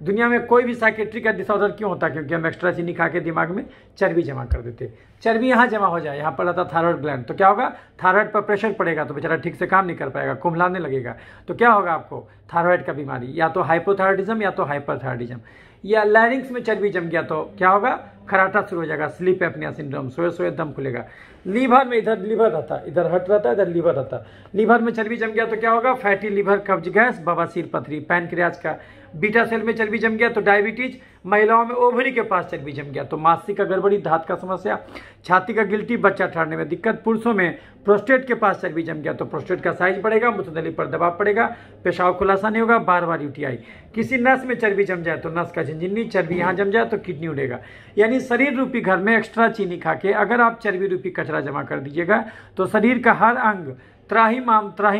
दुनिया में कोई भी साइकेट्रिक का डिसऑर्डर क्यों होता है, क्योंकि हम एक्स्ट्रा चीनी खा के दिमाग में चर्बी जमा कर देते। चर्बी यहाँ जमा हो जाए, यहाँ पर रहता थायराइड ग्लैंड, तो क्या होगा, थायराइड पर प्रेशर पड़ेगा तो बेचारा ठीक से काम नहीं कर पाएगा, कुम्हलाने लगेगा, तो क्या होगा आपको, थायराइड का बीमारी, या तो हाइपोथायराइडिज्म या तो हाइपरथायराइडिज्म। या लैरिंग्स में चर्बी जम गया तो क्या होगा, खराटा शुरू हो जाएगा, स्लीप एपनिया सिंड्रोम, सोए सोए दम खुलेगा। लीवर में, इधर लीवर रहता है, इधर हट रहता है, इधर लीवर रहता है, लीवर में चर्बी जम गया तो क्या होगा, फैटी लीवर, कब्ज गैस, बवासीर, पथरी, पैनक्रियाज का बीटा सेल में चर्बी जम गया तो डायबिटीज, महिलाओं में ओवरी के पास चर्बी जम गया तो मासिक का गड़बड़ी, धात का समस्या, छाती का गिल्टी, बच्चा ठहरने में दिक्कत। पुरुषों में प्रोस्टेट के पास चर्बी जम गया तो प्रोस्टेट का साइज बढ़ेगा, मूत्रनली पर दबाव पड़ेगा, पेशाब खुलासा नहीं होगा, बार बार यूटीआई। किसी नस में चर्बी जम जाए तो नस का झिनझिनी, चर्बी यहाँ जम जाए तो किडनी उड़ेगा। यानी शरीर रूपी घर में एक्स्ट्रा चीनी खा के अगर आप चर्बी रूपी कचरा जमा कर दीजिएगा तो शरीर का हर अंग त्राही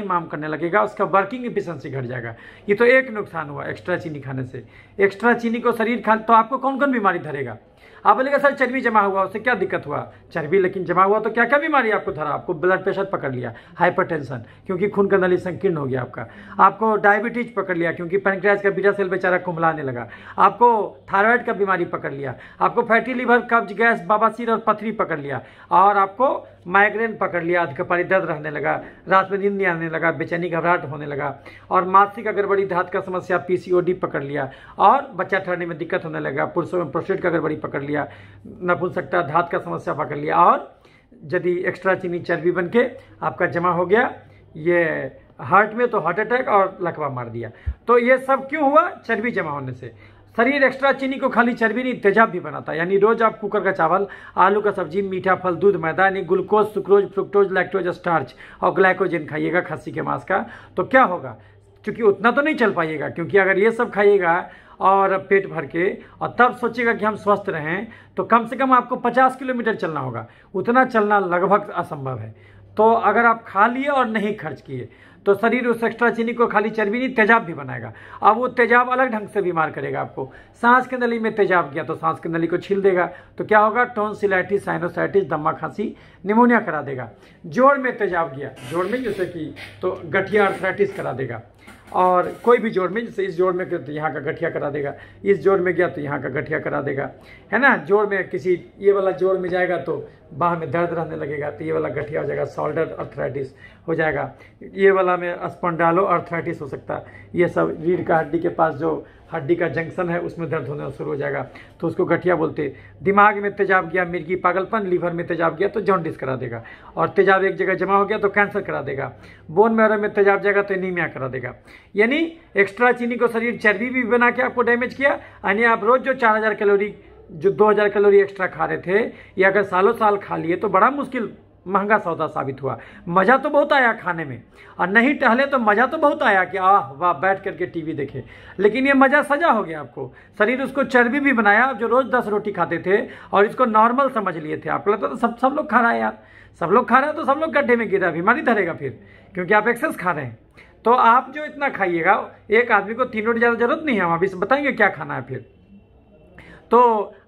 माम करने लगेगा, उसका वर्किंग एफिशिएंसी घट जाएगा। ये तो एक नुकसान हुआ एक्स्ट्रा चीनी खाने से। एक्स्ट्रा चीनी को शरीर खा तो आपको कौन कौन बीमारी धरेगा, आप बोलेगा सर चर्बी जमा हुआ उससे क्या दिक्कत हुआ, चर्बी लेकिन जमा हुआ तो क्या क्या बीमारी आपको धरा, आपको ब्लड प्रेशर पकड़ लिया, हाइपरटेंशन क्योंकि खून का नली संकीर्ण हो गया आपका, आपको डायबिटीज पकड़ लिया क्योंकि पैनक्रियाज का बीटा सेल बेचारा कुम्हलाने लगा, आपको थायराइड का बीमारी पकड़ लिया, आपको फैटी लीवर, कब्ज गैस, बवासीर और पथरी पकड़ लिया, और आपको माइग्रेन पकड़ लिया, अधकपारी दर्द रहने लगा, रात में नींद नहीं आने लगा, बेचैनी घबराहट होने लगा, और मानसिक गड़बड़ी, धात का समस्या, पीसीओडी पकड़ लिया, और बच्चा ठहरने में दिक्कत होने लगा, पुरुषों में प्रोस्टेट का गड़बड़ी पकड़ लिया, नपुंसकता, धात का समस्या पकड़ लिया, और यदि एक्स्ट्रा चीनी चर्बी बन के आपका जमा हो गया ये हार्ट में तो हार्ट अटैक और लकवा मार दिया। तो ये सब क्यों हुआ, चर्बी जमा होने से। शरीर एक्स्ट्रा चीनी को खाली चर्बी नहीं तेजाब भी बनाता है, यानी रोज आप कुकर का चावल, आलू का सब्जी, मीठा फल, दूध, मैदा, यानी glucose, sucrose, fructose, lactose, starch और ग्लाइकोजन खाइएगा खस्सी के मांस का, तो क्या होगा, क्योंकि उतना तो नहीं चल पाइएगा, क्योंकि अगर ये सब खाइएगा और पेट भर के और तब सोचिएगा कि हम स्वस्थ रहें तो कम से कम आपको 50 किलोमीटर चलना होगा, उतना चलना लगभग असंभव है। तो अगर आप खा लिए और नहीं खर्च किए तो शरीर उस एक्स्ट्रा चीनी को खाली चर्बी नहीं तेजाब भी बनाएगा। अब वो तेजाब अलग ढंग से बीमार करेगा आपको। सांस की नली में तेजाब गया तो सांस की नली को छील देगा तो क्या होगा, टॉन्सिलाइटिस, साइनोसाइटिस, दमा, खांसी, निमोनिया करा देगा। जोड़ में तेजाब गया, जोड़ में जैसे कि तो गठिया, आर्थराइटिस करा देगा। और कोई भी जोड़ में, जैसे इस जोड़ में तो यहाँ का गठिया करा देगा, इस जोड़ में गया तो यहाँ का गठिया करा देगा, है ना। जोड़ में किसी ये वाला जोड़ में जाएगा तो बाह में दर्द रहने लगेगा, तो ये वाला गठिया हो जाएगा, शोल्डर अर्थराइटिस हो जाएगा। ये वाला में स्पॉन्डालो अर्थराइटिस हो सकता है। ये सब रीढ़ का हड्डी के पास जो हड्डी का जंक्शन है उसमें दर्द होना शुरू हो जाएगा, तो उसको गठिया बोलते हैं। दिमाग में तेजाब गया, मिर्गी पागलपन, लीवर में तेजाब गया तो जॉन्डिस करा देगा, और तेजाब एक जगह जमा हो गया तो कैंसर करा देगा। बोन मैरो में तेजाब जाएगा तो एनीमिया करा देगा। यानी एक्स्ट्रा चीनी को शरीर चर्बी भी बना के आपको डैमेज किया। यानी आप रोज जो 4000 कैलोरी, जो 2000 कैलोरी एक्स्ट्रा खा रहे थे, ये अगर सालों साल खा लिए तो बड़ा मुश्किल महंगा सौदा साबित हुआ। मज़ा तो बहुत आया खाने में, और नहीं टहले तो मज़ा तो बहुत आया कि आह वाह बैठ करके टीवी देखे, लेकिन ये मज़ा सजा हो गया आपको। शरीर उसको चर्बी भी बनाया। जो रोज़ 10 रोटी खाते थे और इसको नॉर्मल समझ लिए थे, आपको लगता था सब लोग खा रहा है यार, सब लोग खा रहे हैं तो सब लोग गड्ढे में गिरा, बीमारी धरेगा फिर, क्योंकि आप एक्सेस खा रहे हैं। तो आप जो इतना खाइएगा, एक आदमी को 3 रोटी ज़्यादा जरूरत नहीं है, हम अभी बताएंगे क्या खाना है फिर। तो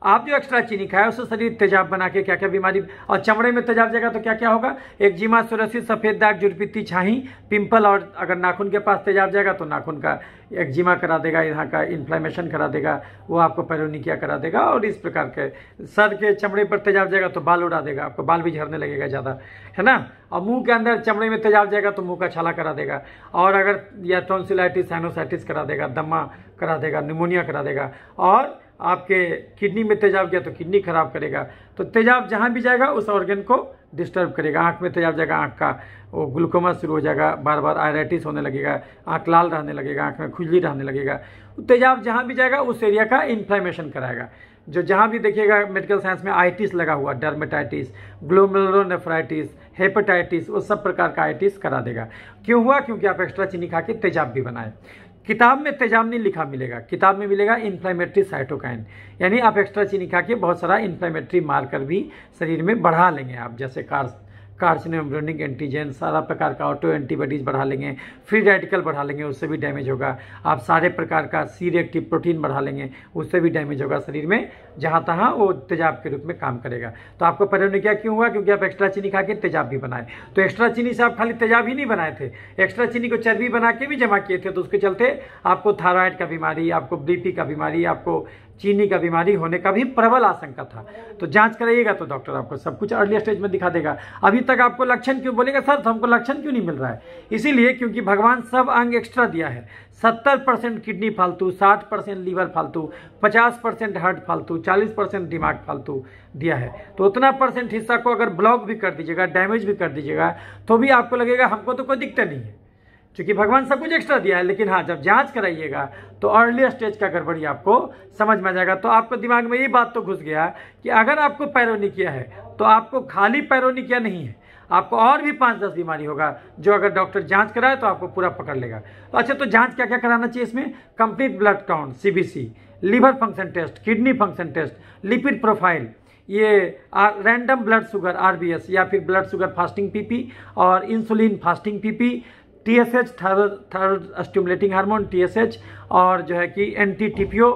आप जो एक्स्ट्रा चीनी खाए उससे शरीर तेजाब बना के क्या क्या बीमारी, और चमड़े में तेजाब जाएगा तो क्या क्या होगा, एक्जिमा, सोरियासिस, सफ़ेद दाग, जुड़पीती, छाही, पिंपल, और अगर नाखून के पास तेजाब जाएगा तो नाखून का एक्जिमा करा देगा, यहाँ का इन्फ्लेमेशन करा देगा, वो आपको पेरोनिकिया करा देगा। और इस प्रकार के सर के चमड़े पर तेजाब जाएगा तो बाल उड़ा देगा, आपको बाल भी झड़ने लगेगा ज़्यादा, है ना। और मुंह के अंदर चमड़े में तेजाब जाएगा तो मुंह का छाला करा देगा, और अगर या टॉन्सिलाइटिस, साइनोसाइटिस करा देगा, दमा करा देगा, निमोनिया करा देगा। और आपके किडनी में तेजाब गया तो किडनी खराब करेगा। तो तेजाब जहाँ भी जाएगा उस ऑर्गन को डिस्टर्ब करेगा। आँख में तेजाब जाएगा, आँख का वो ग्लूकोमा शुरू हो जाएगा, बार बार आयराइटिस होने लगेगा, आँख लाल रहने लगेगा, आँख में खुजली रहने लगेगा। तेजाब जहाँ भी जाएगा उस एरिया का इन्फ्लेमेशन कराएगा। जो जहाँ भी देखिएगा मेडिकल साइंस में आइटिस लगा हुआ, डर्मेटाइटिस, ग्लोमेरुलोनेफ्राइटिस, हेपेटाइटिस, वो सब प्रकार का आइटिस करा देगा। क्यों हुआ? क्योंकि आप एक्स्ट्रा चीनी खा के तेजाब भी बनाए। किताब में तेजाब नहीं लिखा मिलेगा, किताब में मिलेगा इन्फ्लेमेटरी साइटोकाइन, यानी आप एक्स्ट्रा चीनी खा के बहुत सारा इन्फ्लेमेटरी मार्कर भी शरीर में बढ़ा लेंगे आप, जैसे कार्सिनोम्ब्रोनिक एंटीजन, सारा प्रकार का ऑटो एंटीबॉडीज बढ़ा लेंगे, फ्री रेडिकल बढ़ा लेंगे, उससे भी डैमेज होगा। आप सारे प्रकार का सी रिएक्टिव प्रोटीन बढ़ा लेंगे, उससे भी डैमेज होगा शरीर में, जहाँ तहाँ वो तेजाब के रूप में काम करेगा। तो आपको पेरोनिकिया क्यों हुआ? क्योंकि आप एक्स्ट्रा चीनी खा के तेजाब भी बनाए। तो एक्स्ट्रा चीनी से आप खाली तेजाब ही नहीं बनाए थे, एक्स्ट्रा चीनी को चर्बी बना के भी जमा किए थे, तो उसके चलते आपको थायराइड का बीमारी, आपको बीपी का बीमारी, आपको चीनी का बीमारी होने का भी प्रबल आशंका था। तो जांच कराइएगा तो डॉक्टर आपको सब कुछ अर्ली स्टेज में दिखा देगा। अभी तक आपको लक्षण क्यों बोलेगा सर तो हमको लक्षण क्यों नहीं मिल रहा है? इसीलिए क्योंकि भगवान सब अंग एक्स्ट्रा दिया है। 70% किडनी फालतू, 60% लीवर फालतू, 50% हार्ट फालतू, 40% दिमाग फालतू दिया है। तो उतना परसेंट हिस्सा को अगर ब्लॉक भी कर दीजिएगा, डैमेज भी कर दीजिएगा, तो भी आपको लगेगा हमको तो कोई दिक्कत नहीं है, क्योंकि भगवान सब कुछ एक्स्ट्रा दिया है। लेकिन हाँ, जब जांच कराइएगा तो अर्ली स्टेज का गड़बड़ी आपको समझ में आ जाएगा। तो आपको दिमाग में ये बात तो घुस गया कि अगर आपको पेरोनिकिया है तो आपको खाली पेरोनिकिया नहीं है, आपको और भी 5-10 बीमारी होगा, जो अगर डॉक्टर जांच कराए तो आपको पूरा पकड़ लेगा। तो अच्छा, तो जांच क्या क्या कराना चाहिए इसमें? Complete blood count CBC, liver function test, kidney function test, lipid profile, ये रैंडम ब्लड शुगर RBS, या फिर ब्लड शुगर फास्टिंग PP, और insulin fasting PP, TSH thyroid stimulating hormone TSH, और जो है कि NT-TPO,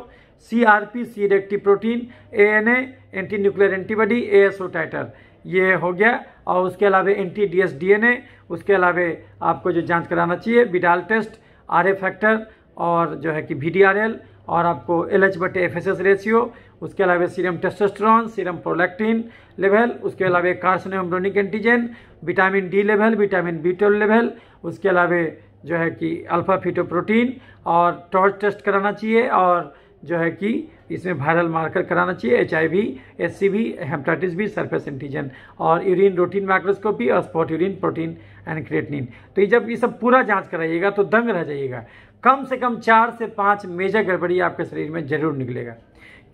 CRP C reactive protein, ANA anti nuclear antibody, ASO titre, ये हो गया। और उसके अलावा NT-DS DNA, उसके अलावा आपको जो जांच कराना चाहिए विडाल टेस्ट, RA फैक्टर, और जो है कि VDRL, और आपको LH/FSS रेशियो, उसके अलावा serum testosterone, serum prolactin level, उसके अलावा carcinoembryonic antigen, vitamin D level, vitamin B12 level, उसके अलावा जो है कि अल्फा फीटोप्रोटीन, और टॉर्च टेस्ट कराना चाहिए, और जो है कि इसमें वायरल मार्कर कराना चाहिए, HIV, HCV, hepatitis B, surface antigen, और यूरिन रूटीन माइक्रोस्कोपी, और spot urine protein and creatinine. तो जब ये सब पूरा जांच कराइएगा तो दंग रह जाइएगा। कम से कम 4 से 5 मेजर गड़बड़ी आपके शरीर में जरूर निकलेगा,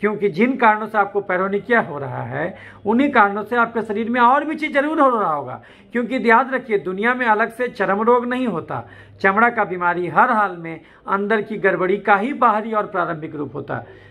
क्योंकि जिन कारणों से आपको पेरोनिकिया हो रहा है उन्हीं कारणों से आपके शरीर में और भी चीज़ जरूर हो रहा होगा। क्योंकि याद रखिए, दुनिया में अलग से चर्म रोग नहीं होता, चमड़ा का बीमारी हर हाल में अंदर की गड़बड़ी का ही बाहरी और प्रारंभिक रूप होता है।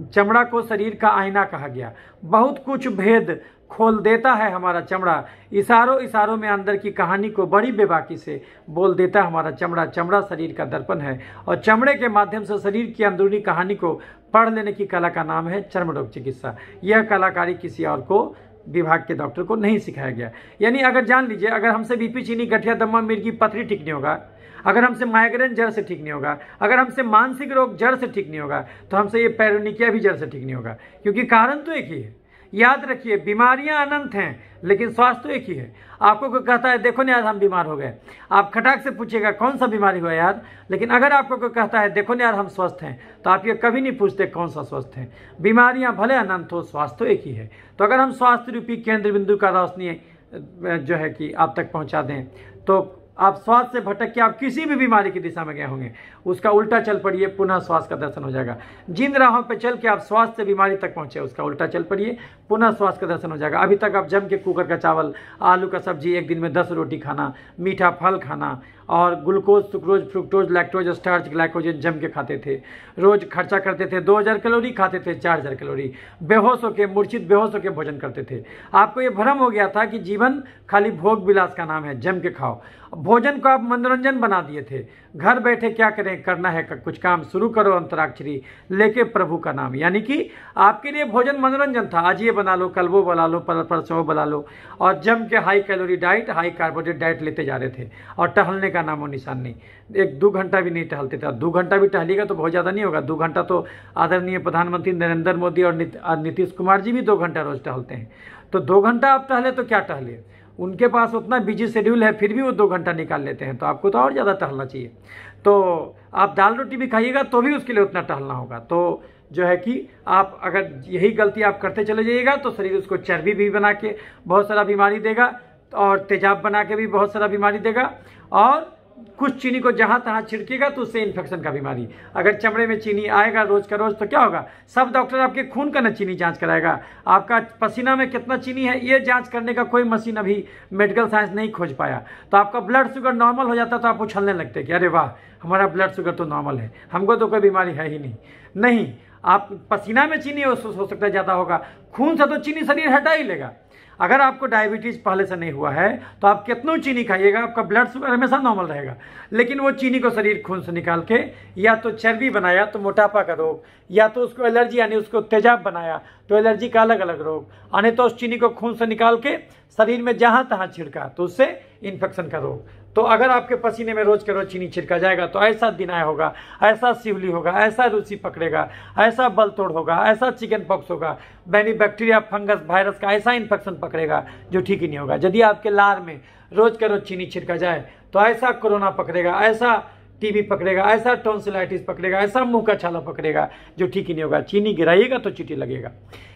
चमड़ा को शरीर का आईना कहा गया, बहुत कुछ भेद खोल देता है हमारा चमड़ा, इशारों इशारों में अंदर की कहानी को बड़ी बेबाकी से बोल देता है हमारा चमड़ा। चमड़ा शरीर का दर्पण है, और चमड़े के माध्यम से शरीर की अंदरूनी कहानी को पढ़ लेने की कला का नाम है चर्म रोग चिकित्सा। यह कलाकारी किसी और को, विभाग के डॉक्टर को नहीं सिखाया गया। यानी अगर जान लीजिए, अगर हमसे BP, चीनी, गठिया, दमा, मिर्गी, पथरी ठीक नहीं होगा, अगर हमसे माइग्रेन जड़ से ठीक नहीं होगा, अगर हमसे मानसिक रोग जड़ से ठीक नहीं होगा, तो हमसे ये पैरोनिकिया भी जड़ से ठीक नहीं होगा, क्योंकि कारण तो एक ही है। याद रखिए, बीमारियां अनंत हैं लेकिन स्वास्थ्य तो एक ही है। आपको कोई कहता है देखो ना यार हम बीमार हो गए, आप खटाक से पूछिएगा कौन सा बीमारी हुआ यार, लेकिन अगर आपको कोई कहता है देखो ना यार हम स्वस्थ हैं, तो आप ये कभी नहीं पूछते कौन सा स्वस्थ है। बीमारियां भले अनंत हो, स्वास्थ्य तो एक ही है। तो अगर हम स्वास्थ्य रूपी केंद्र बिंदु का रोशनी जो है कि आप तक पहुंचा दें, तो आप स्वास्थ्य से भटक के आप किसी भी बीमारी की दिशा में गए होंगे, उसका उल्टा चल पड़िए, पुनः स्वास्थ्य का दर्शन हो जाएगा। जिन राहों पे चल के आप स्वास्थ्य से बीमारी तक पहुंचे, उसका उल्टा चल पड़िए, पुनः स्वास्थ्य का दर्शन हो जाएगा। अभी तक आप जम के कुकर का चावल, आलू का सब्जी, एक दिन में 10 रोटी खाना, मीठा फल खाना और glucose, sucrose, fructose, lactose, starch, glycogen जम के खाते थे। रोज खर्चा करते थे, 2000 कैलोरी खाते थे, 4000 कैलोरी, बेहोश होकर, मूर्छित बेहोश होकर भोजन करते थे। आपको ये भ्रम हो गया था कि जीवन खाली भोग विलास का नाम है, जम के खाओ। भोजन को आप मनोरंजन बना दिए थे। घर बैठे क्या करें, करना है कुछ काम, शुरू करो अंतराक्षरी लेके प्रभु का नाम। यानी कि आपके लिए भोजन मनोरंजन था, आज ये बना लो, कल वो बना लो, परसों वो बना लो, और जम के high calorie diet, high carbohydrate diet लेते जा रहे थे, और टहलने का नामो निशान नहीं। 1-2 घंटा भी नहीं टहलते थे। 2 घंटा भी टहलिएगा तो बहुत ज़्यादा नहीं होगा। 2 घंटा तो आदरणीय प्रधानमंत्री नरेंद्र मोदी और नीतीश कुमार जी भी 2 घंटा रोज टहलते हैं। तो 2 घंटा आप टहले तो क्या टहले, उनके पास उतना बिजी शेड्यूल है, फिर भी वो 2 घंटा निकाल लेते हैं। तो आपको तो और ज़्यादा टहलना चाहिए। तो आप दाल रोटी भी खाइएगा तो भी उसके लिए उतना टहलना होगा। तो जो है कि आप अगर यही गलती आप करते चले जाइएगा, तो शरीर उसको चर्बी भी बना के बहुत सारा बीमारी देगा, और तेजाब बना के भी बहुत सारा बीमारी देगा, और कुछ चीनी को जहां तहां छिड़केगा तो उससे इन्फेक्शन का बीमारी। अगर चमड़े में चीनी आएगा रोज का रोज, तो क्या होगा, सब डॉक्टर आपके खून का न चीनी जांच कराएगा, आपका पसीना में कितना चीनी है ये जांच करने का कोई मशीन अभी मेडिकल साइंस नहीं खोज पाया। तो आपका ब्लड शुगर नॉर्मल हो जाता तो आप उछलने लगते कि अरे वाह हमारा ब्लड शुगर तो नॉर्मल है, हमको तो कोई बीमारी है ही नहीं। आप पसीना में चीनी हो सकता है ज़्यादा होगा, खून से तो चीनी शरीर हटा ही लेगा। अगर आपको डायबिटीज़ पहले से नहीं हुआ है तो आप कितनों चीनी खाइएगा, आपका ब्लड शुगर हमेशा नॉर्मल रहेगा। लेकिन वो चीनी को शरीर खून से निकाल के या तो चर्बी बनाया तो मोटापा का रोग, या तो उसको एलर्जी यानी उसको तेजाब बनाया तो एलर्जी का अलग अलग रोग, यानी तो उस चीनी को खून से निकाल के शरीर में जहाँ तहाँ छिड़का तो उससे इन्फेक्शन का रोग। तो अगर आपके पसीने में रोज के रोज चीनी छिड़का जाएगा तो ऐसा दिनाय होगा, ऐसा शिवली होगा, ऐसा रूसी पकड़ेगा, ऐसा बल तोड़ होगा, ऐसा चिकन पॉक्स होगा, बैनी बैक्टीरिया, फंगस, वायरस का ऐसा इन्फेक्शन पकड़ेगा जो ठीक ही नहीं होगा। यदि आपके लार में रोज के रोज चीनी छिड़का जाए तो ऐसा कोरोना पकड़ेगा, ऐसा टीबी पकड़ेगा, ऐसा टॉन्सिलाइटिस पकड़ेगा, ऐसा मुंह का छाला पकड़ेगा जो ठीक ही नहीं होगा। चीनी गिराइएगा तो चीटी लगेगा।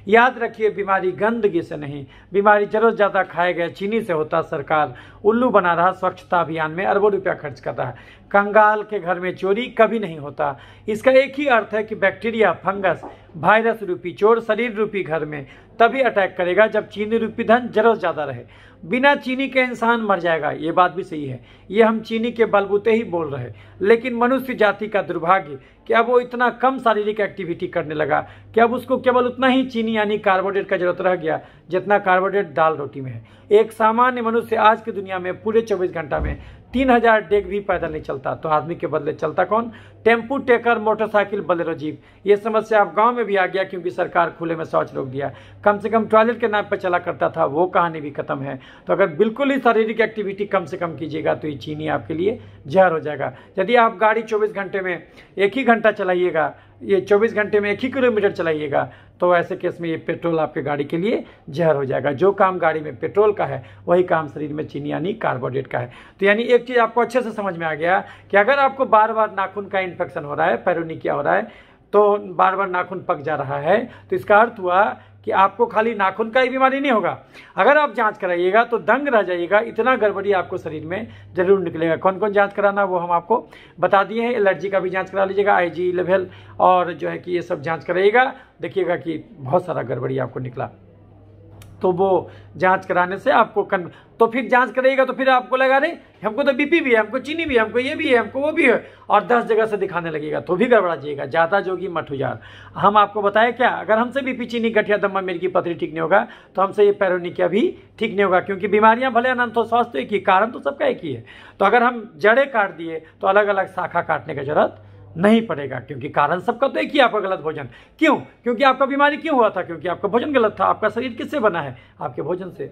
याद रखिए, बीमारी गंदगी से नहीं, बीमारी जरूर ज़्यादा खाए गए चीनी से होता। सरकार उल्लू बना रहा, स्वच्छता अभियान में अरबों रुपया खर्च कर रहा है। कंगाल के घर में चोरी कभी नहीं होता। इसका एक ही अर्थ है कि बैक्टीरिया, फंगस, वायरस रूपी चोर शरीर रूपी घर में तभी अटैक करेगा जब चीनी रूपी धन जरूर ज़्यादा रहे। बिना चीनी के इंसान मर जाएगा, ये बात भी सही है। ये हम चीनी के बलबूते ही बोल रहे, लेकिन मनुष्य जाति का दुर्भाग्य कि अब वो इतना कम शारीरिक एक्टिविटी करने लगा कि अब उसको केवल उतना ही चीनी यानी कार्बोहाइड्रेट का जरूरत रह गया जितना कार्बोहाइड्रेट दाल रोटी में है। एक सामान्य मनुष्य आज की दुनिया में पूरे 24 घंटा में 3000 डेग भी पैदल नहीं चलता, तो आदमी के बदले चलता कौन? Tempo, taker, motorcycle, Bolero, jeep. ये समस्या अब गांव में भी आ गया क्योंकि सरकार खुले में शौच रोक दिया। कम से कम टॉयलेट के नाम पर चला करता था, वो कहानी भी खत्म है। तो अगर बिल्कुल ही शारीरिक एक्टिविटी कम से कम कीजिएगा तो ये चीनी आपके लिए जहर हो जाएगा। यदि आप गाड़ी 24 घंटे में 1 ही घंटा चलाइएगा, ये 24 घंटे में 1 ही किलोमीटर चलाइएगा, तो ऐसे केस में ये पेट्रोल आपके गाड़ी के लिए जहर हो जाएगा। जो काम गाड़ी में पेट्रोल का है वही काम शरीर में चीनी यानी कार्बोहाइड्रेट का है। तो यानी एक चीज़ आपको अच्छे से समझ में आ गया कि अगर आपको बार बार नाखून का इन्फेक्शन हो रहा है, पैरोनिकिया हो रहा है, तो बार बार नाखून पक जा रहा है, तो इसका अर्थ हुआ कि आपको खाली नाखून का ही बीमारी नहीं होगा। अगर आप जांच कराइएगा तो दंग रह जाइएगा, इतना गड़बड़ी आपको शरीर में जरूर निकलेगा। कौन कौन जांच कराना वो हम आपको बता दिए हैं। एलर्जी का भी जांच करा लीजिएगा, IG लेवल, और जो है कि ये सब जांच कराइएगा, देखिएगा कि बहुत सारा गड़बड़ी आपको निकला। तो वो जांच कराने से आपको तो फिर जांच कराइएगा तो फिर आपको लगा रहे हमको तो BP भी है, हमको चीनी भी है, हमको ये भी है, हमको वो भी है, और 10 जगह से दिखाने लगेगा तो भी गड़बड़ा जाइएगा। ज़्यादा जोगी मत हुजार। हम आपको बताएं क्या, अगर हमसे BP, चीनी, गठिया, दमा, मिर्गी, पथरी ठीक नहीं होगा तो हमसे ये पैरोनिकिया भी ठीक नहीं होगा, क्योंकि बीमारियां भले अनंत हो, स्वास्थ्य एक ही, कारण तो सबका एक ही है। तो अगर हम जड़े काट दिए तो अलग अलग शाखा काटने की जरूरत नहीं पड़ेगा, क्योंकि कारण सबका तो एक ही, आपका गलत भोजन। क्यों? क्योंकि आपका बीमारी क्यों हुआ था? क्योंकि आपका भोजन गलत था। आपका शरीर किससे बना है? आपके भोजन से।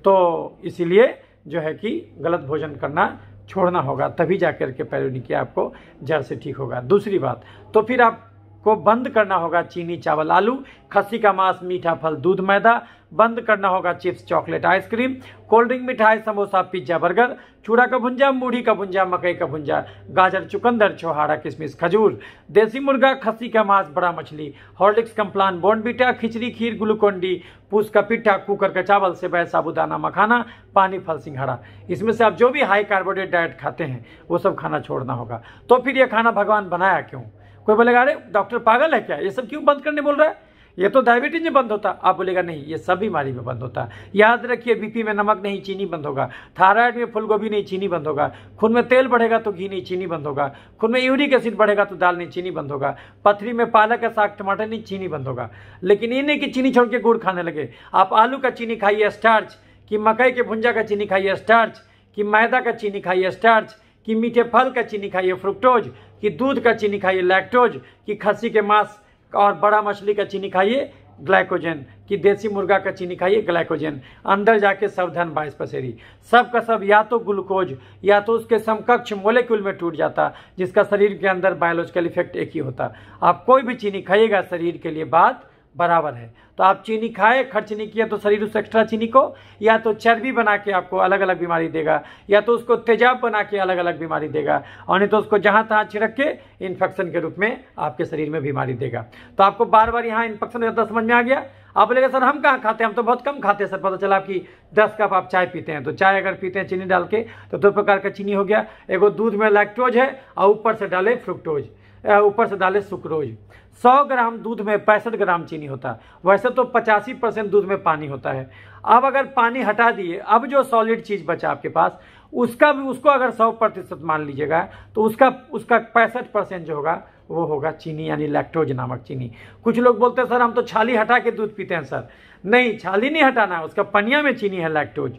तो इसीलिए जो है कि गलत भोजन करना छोड़ना होगा, तभी जाकर के पैरोनिकिया आपको जड़ से ठीक होगा। दूसरी बात, तो फिर आपको बंद करना होगा चीनी, चावल, आलू, खस्सी का मांस, मीठा फल, दूध, मैदा, बंद करना होगा chips, chocolate, ice cream, cold drink, मिठाई, समोसा, पिज्जा, बर्गर, चूड़ा का भुंजा, मूढ़ी का भुंजा, मकई का भुंजा, गाजर, चुकंदर, छोहाड़ा, किशमिश, खजूर, देसी मुर्गा, खस्सी का मांस, बड़ा मछली, हॉर्लिक्स, कम्प्लान, बॉर्नविटा, खिचड़ी, खीर, ग्लूकोन डी, पूस का पिट्ठा, कुकर का चावल, सेवई, साबूदाना, मखाना, पानी, फल, सिंघाड़ा। इसमें से आप जो भी हाई कार्बोहाइड्रेट डाइट खाते हैं वो सब खाना छोड़ना होगा। तो फिर ये खाना भगवान बनाया क्यों? कोई बोलेगा अरे डॉक्टर पागल है क्या, ये सब क्यों बंद करने बोल रहा है, ये तो डायबिटीज में बंद होता। आप बोलेगा नहीं, ये सब बीमारी में बंद होता है। याद रखिए, बीपी में नमक नहीं, चीनी बंद होगा। थायराइड में फूलगोभी नहीं, चीनी बंद होगा। खून में तेल बढ़ेगा तो घी नहीं, चीनी बंद होगा। खून में यूरिक एसिड बढ़ेगा तो दाल नहीं, चीनी बंद होगा। पथरी में पालक का साग, टमाटर नहीं, चीनी बंद होगा। लेकिन ये नहीं कि चीनी छोड़ के गुड़ खाने लगे। आप आलू का चीनी खाइए, स्टार्च, कि मकई के भुंजा का चीनी खाइए, स्टार्च, कि मैदा का चीनी खाइए, स्टार्च, कि मीठे फल का चीनी खाइए, फ्रुक्टोज, कि दूध का चीनी खाइए, लैक्टोज, कि खस्सी के मांस और बड़ा मछली का चीनी खाइए, ग्लाइकोजन, कि देसी मुर्गा का चीनी खाइए, ग्लाइकोजन। अंदर जाके सब धन 22 पसेरी, सब का सब या तो ग्लूकोज या तो उसके समकक्ष मोलेक्यूल में टूट जाता, जिसका शरीर के अंदर बायोलॉजिकल इफेक्ट एक ही होता। आप कोई भी चीनी खाइएगा शरीर के लिए बात बराबर है। तो आप चीनी खाए, खर्च नहीं किया तो शरीर उस एक्स्ट्रा चीनी को या तो चर्बी बना के आपको अलग अलग बीमारी देगा, या तो उसको तेजाब बना के अलग अलग बीमारी देगा, और नहीं तो उसको जहाँ तहाँ छिड़क के इन्फेक्शन के रूप में आपके शरीर में बीमारी देगा। तो आपको बार बार यहाँ इन्फेक्शन होता समझ में आ गया। आप बोलेगा सर हम कहाँ खाते हैं, हम तो बहुत कम खाते हैं सर। पता चला कि 10 कप आप चाय पीते हैं, तो चाय अगर पीते हैं चीनी डाल के तो 2 प्रकार का चीनी हो गया। एगो दूध में लैक्टोज है और ऊपर से डाले फ्रुक्टोज, ऊपर से डाले सुक्रोज। 100 ग्राम दूध में 65 ग्राम चीनी होता है। वैसे तो 85% दूध में पानी होता है। अब अगर पानी हटा दिए, अब जो सॉलिड चीज़ बचा आपके पास, उसको अगर 100% मान लीजिएगा तो उसका 65% जो होगा वो होगा चीनी, यानी लैक्टोज नामक चीनी। कुछ लोग बोलते हैं सर हम तो छाली हटा के दूध पीते हैं। सर नहीं, छाली नहीं हटाना है, उसका पनिया में चीनी है लैक्टोज।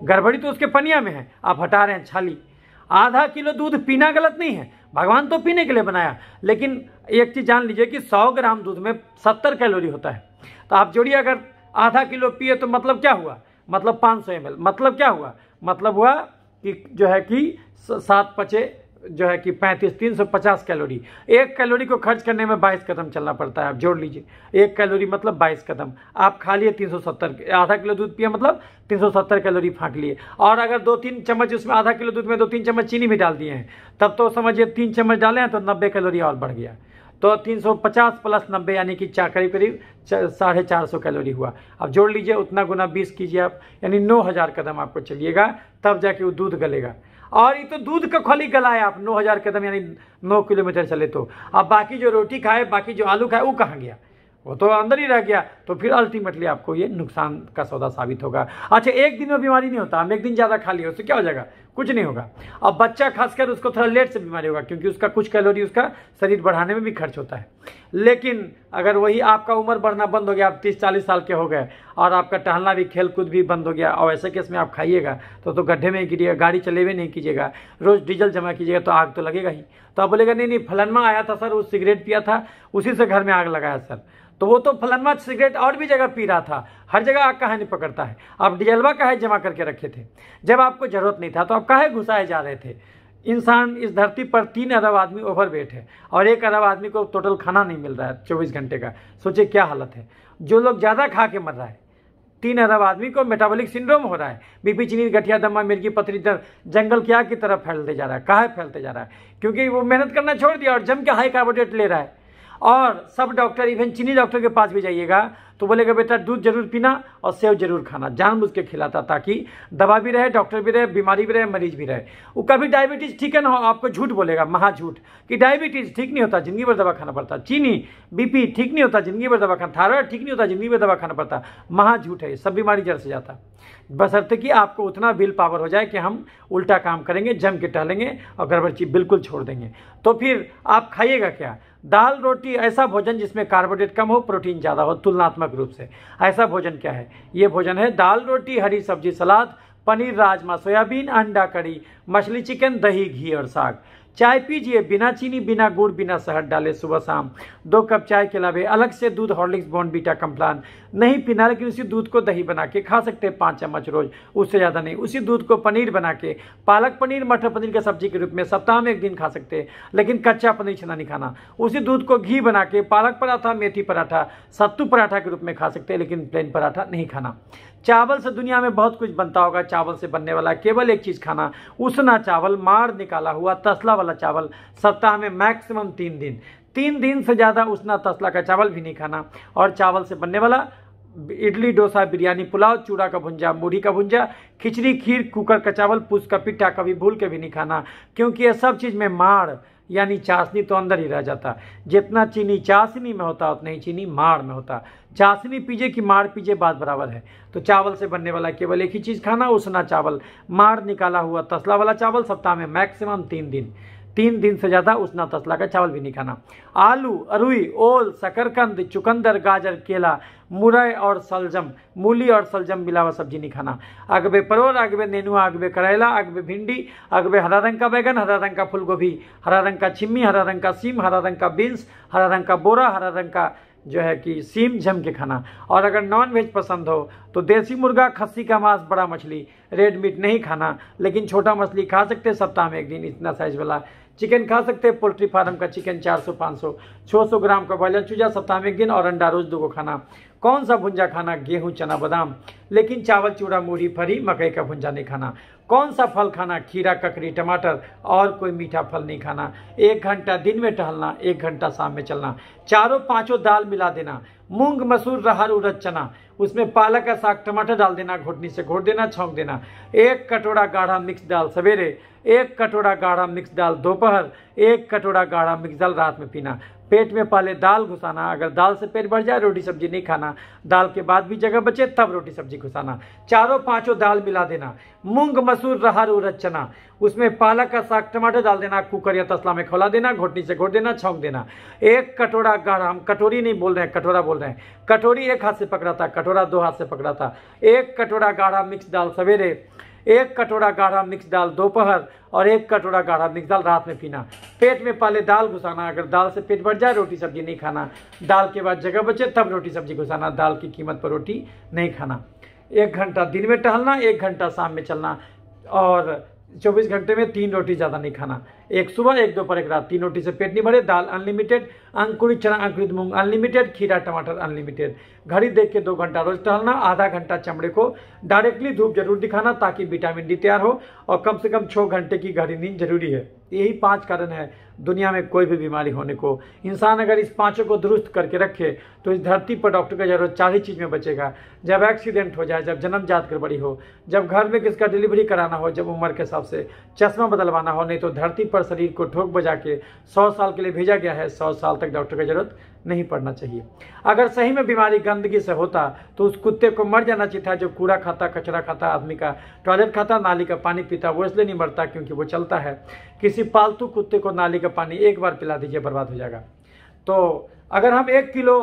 गड़बड़ी तो उसके पनिया में है, आप हटा रहे हैं छाली। आधा किलो दूध पीना गलत नहीं है, भगवान तो पीने के लिए बनाया, लेकिन एक चीज़ जान लीजिए कि 100 ग्राम दूध में 70 कैलोरी होता है। तो आप जोड़िए, अगर आधा किलो पिए तो मतलब क्या हुआ, मतलब 500 ml। मतलब क्या हुआ, मतलब हुआ कि जो है कि 7 पचे जो है कि 35, 350 कैलोरी। 1 कैलोरी को खर्च करने में 22 कदम चलना पड़ता है। आप जोड़ लीजिए, 1 कैलोरी मतलब 22 कदम। आप खा लिए 370, आधा किलो दूध पिए मतलब 370 कैलोरी फाँक लिए। और अगर 2-3 चम्मच उसमें, आधा किलो दूध में 2-3 चम्मच चीनी भी डाल दिए हैं, तब तो समझिए 3 चम्मच डाले हैं तो 90 कैलोरी और बढ़ गया। तो 350 + 90 यानी कि करीब करीब 450 कैलोरी हुआ। अब जोड़ लीजिए, उतना गुना 20 कीजिए आप, यानी 9000 कदम आपको चलिएगा, तब जाके वो दूध गलेगा। और ये तो दूध का खाली गलाए आप 9000 कदम, यानी 9 किलोमीटर चले। तो अब बाकी जो रोटी खाए, बाकी जो आलू खाए, वो कहाँ गया, वो तो अंदर ही रह गया। तो फिर अल्टीमेटली आपको ये नुकसान का सौदा साबित होगा। अच्छा, एक दिन में बीमारी नहीं होता, हम एक दिन ज़्यादा खा लिए उससे क्या हो जाएगा, कुछ नहीं होगा। अब बच्चा खासकर उसको थोड़ा लेट से बीमारी होगा, क्योंकि उसका कुछ कैलोरी उसका शरीर बढ़ाने में भी खर्च होता है। लेकिन अगर वही आपका उम्र बढ़ना बंद हो गया, आप 30-40 साल के हो गए और आपका टहलना भी, खेल कूद भी बंद हो गया, और ऐसे केस में आप खाइएगा तो गड्ढे में गिरिएगा, गाड़ी चलेवे नहीं कीजिएगा, रोज़ डीजल जमा कीजिएगा तो आग तो लगेगा ही। तो आप बोलेगा नहीं फलानमा आया था सर, वो सिगरेट पिया था, उसी से घर में आग लगाया सर। तो वो तो फलानमा सिगरेट और भी जगह पी रहा था, हर जगह आग काहे नहीं पकड़ता है। आप डीजलवा काहे जमा करके रखे थे, जब आपको जरूरत नहीं था तो आप काहे घुसाए जा रहे थे। इंसान, इस धरती पर 3 अरब आदमी ओवरवेट है और 1 अरब आदमी को टोटल खाना नहीं मिल रहा है 24 घंटे का। सोचिए क्या हालत है। जो लोग ज़्यादा खा के मर रहा है, 3 अरब आदमी को मेटाबॉलिक सिंड्रोम हो रहा है, बीपी, चीनी, गठिया, दमा, मिर्गी, पथरी, दर्द, जंगल की आग की तरफ फैलते जा रहा है। काहे फैलते जा रहा है, क्योंकि वो मेहनत करना छोड़ दिया और जम के हाई कार्बोहाइड्रेट ले रहा है। और सब डॉक्टर, इवन चीनी डॉक्टर के पास भी जाइएगा तो बोलेगा बेटा दूध जरूर पीना और सेव जरूर खाना, जानबूझ के खिलाता, ताकि दवा भी रहे, डॉक्टर भी रहे, बीमारी भी रहे, मरीज भी रहे। वो कभी डायबिटीज़ ठीक है ना हो, आपको झूठ बोलेगा, महा झूठ, कि डायबिटीज़ ठीक नहीं होता, जिंदगी भर दवा खाना पड़ता। चीनी, बीपी ठीक नहीं होता, जिंदगी भर दवा खाना। थायराइड ठीक नहीं होता, जिंदगी भर दवा खाना पड़ता। महा झूठ है, सब बीमारी जड़ से जाता। बशर्ते कि आपको उतना विल पावर हो जाए कि हम उल्टा काम करेंगे, जम के टहलेंगे और गड़बड़ चीज बिल्कुल छोड़ देंगे। तो फिर आप खाइएगा क्या, दाल रोटी, ऐसा भोजन जिसमें कार्बोहाइड्रेट कम हो, प्रोटीन ज़्यादा हो तुलनात्मक रूप से। ऐसा भोजन क्या है, ये भोजन है दाल रोटी, हरी सब्जी, सलाद, पनीर, राजमा, सोयाबीन, अंडा, कड़ी, मछली, चिकन, दही, घी और साग। चाय पीजिए बिना चीनी, बिना गुड़, बिना शहद डाले सुबह शाम। 2 कप चाय के अलावा अलग से दूध हॉर्लिक्स बॉर्नवीटा कॉम्प्लान नहीं पीना, लेकिन उसी दूध को दही बना के खा सकते हैं 5 चम्मच रोज, उससे ज़्यादा नहीं। उसी दूध को पनीर बना के, पालक पनीर, मटर पनीर का सब्जी के रूप में सप्ताह में 1 दिन खा सकते हैं, लेकिन कच्चा पनीर छना नहीं खाना। उसी दूध को घी बना के पालक पराठा, मेथी पराठा, सत्तू पराठा के रूप में खा सकते हैं, लेकिन प्लेन पराठा नहीं खाना। चावल से दुनिया में बहुत कुछ बनता होगा, चावल से बनने वाला केवल एक चीज़ खाना, उसना चावल, मार निकाला हुआ तसला वाला चावल, सप्ताह में मैक्सिमम 3 दिन। 3 दिन से ज़्यादा उसना तसला का चावल भी नहीं खाना। और चावल से बनने वाला इडली, डोसा, बिरयानी, पुलाव, चूड़ा का भुंजा, मूढ़ी का भुंजा, खिचड़ी, खीर, कुकर का चावल, पूस का पिट्ठा कभी भूल के भी नहीं खाना, क्योंकि ये सब चीज़ में माड़ यानी चाशनी तो अंदर ही रह जाता। जितना चीनी चाशनी में होता उतना ही चीनी माड़ में होता। चाशनी पीजिए कि माड़ पीजिए, बात बराबर है। तो चावल से बनने वाला केवल एक ही चीज़ खाना, उसना चावल, माड़ निकाला हुआ तसला वाला चावल, सप्ताह में मैक्सिमम 3 दिन। 3 दिन से ज़्यादा उसना तसला का चावल भी नहीं खाना। आलू, अरुई, ओल, शकरकंद, चुकंदर, गाजर, केला, मुरई और सलजम, मूली और सलजम मिला हुआ सब्जी नहीं खाना। अगबे परोर, अगबे नेनुआ, अगबे करेला, अगबे भिंडी, अगबे हरा रंग का बैगन, हरा रंग का फूलगोभी, हरा रंग का छिम्मी, हरा रंग का सीम, हरा रंग का बीन्स, हरा रंग का बोरा, हरा रंग का जो है कि सीम जम के खाना। और अगर नॉन वेज पसंद हो तो देसी मुर्गा, खस्सी का मांस, बड़ा मछली, रेड मीट नहीं खाना, लेकिन छोटा मछली खा सकते हैं सप्ताह में 1 दिन, इतना साइज वाला। चिकन खा सकते हैं, पोल्ट्री फार्म का चिकन 400-500, 600 ग्राम का बॉयलर चूजा सप्ताह में 1 दिन, और अंडा रोज 2 को खाना। कौन सा भुंजा खाना? गेहूं, चना, बादाम, लेकिन चावल, चूड़ा, मूढ़ी, फरी, मकई का भुंजा नहीं खाना। कौन सा फल खाना? खीरा, ककड़ी, टमाटर, और कोई मीठा फल नहीं खाना। 1 घंटा दिन में टहलना, 1 घंटा शाम में चलना। 4-5 दाल मिला देना, मूंग, मसूर, रहर, उड़द, चना, उसमें पालक का साग, टमाटर डाल देना, घोटनी से घोट देना, छौंक देना। 1 कटोरा गाढ़ा मिक्स दाल सवेरे, 1 कटोरा गाढ़ा मिक्स दाल दोपहर, 1 कटोरा गाढ़ा मिक्स दाल रात में पीना। पेट में पहले दाल घुसाना, अगर दाल से पेट भर जाए रोटी सब्जी नहीं खाना, दाल के बाद भी जगह बचे तब रोटी सब्जी घुसाना। 4-5 दाल मिला देना, मूंग, मसूर, रहर, उड़द, चना, उसमें पालक का साग, टमाटर डाल देना, कुकर या तसला में खौला देना, घोटनी से घोट देना, छौंक देना। 1 कटोरा गाढ़ा, हम कटोरी नहीं बोल रहे हैं, कटोरा बोल रहे हैं। कटोरी 1 हाथ से पकड़ा था, कटोरा 2 हाथ से पकड़ा था। 1 कटोरा गाढ़ा मिक्स दाल सवेरे, 1 कटोरा गाढ़ा मिक्स दाल दोपहर, और 1 कटोरा गाढ़ा मिक्स दाल रात में पीना। पेट में पहले दाल घुसाना, अगर दाल से पेट भर जाए रोटी सब्जी नहीं खाना, दाल के बाद जगह बचे तब रोटी सब्जी घुसाना, दाल की कीमत पर रोटी नहीं खाना। 1 घंटा दिन में टहलना, 1 घंटा शाम में चलना, और 24 घंटे में 3 रोटी ज़्यादा नहीं खाना। 1 सुबह, 1 दोपहर, 1 रात। 3 रोटी से पेट नहीं भरे। दाल अनलिमिटेड, अंकुरित चना, अंकुरित मूंग अनलिमिटेड, खीरा, टमाटर अनलिमिटेड। घड़ी देख के 2 घंटा रोज टहलना। आधा घंटा चमड़े को डायरेक्टली धूप जरूर दिखाना ताकि विटामिन डी तैयार हो, और कम से कम 6 घंटे की गहरी नींद जरूरी है। यही 5 कारण है दुनिया में कोई भी बीमारी होने को। इंसान अगर इस 5 को दुरुस्त करके रखे तो इस धरती पर डॉक्टर का जरूरत 4 ही चीज़ में बचेगा। जब एक्सीडेंट हो जाए, जब जन्मजात गड़बड़ी हो, जब घर में किसका डिलीवरी कराना हो, जब उम्र के हिसाब से चश्मा बदलवाना हो, नहीं तो धरती पर शरीर को ठोक बजा के 100 साल के लिए भेजा गया है, 100 साल तक डॉक्टर की जरूरत नहीं पड़ना चाहिए। अगर सही में बीमारी गंदगी से होता तो उस कुत्ते को मर जाना चाहिए था जो कूड़ा खाता, कचरा खाता, आदमी का टॉयलेट खाता, नाली का पानी पीता। वो इसलिए नहीं मरता क्योंकि वो चलता है। किसी पालतू कुत्ते को नाली का पानी 1 बार पिला दीजिए, बर्बाद हो जाएगा। तो अगर हम 1 किलो,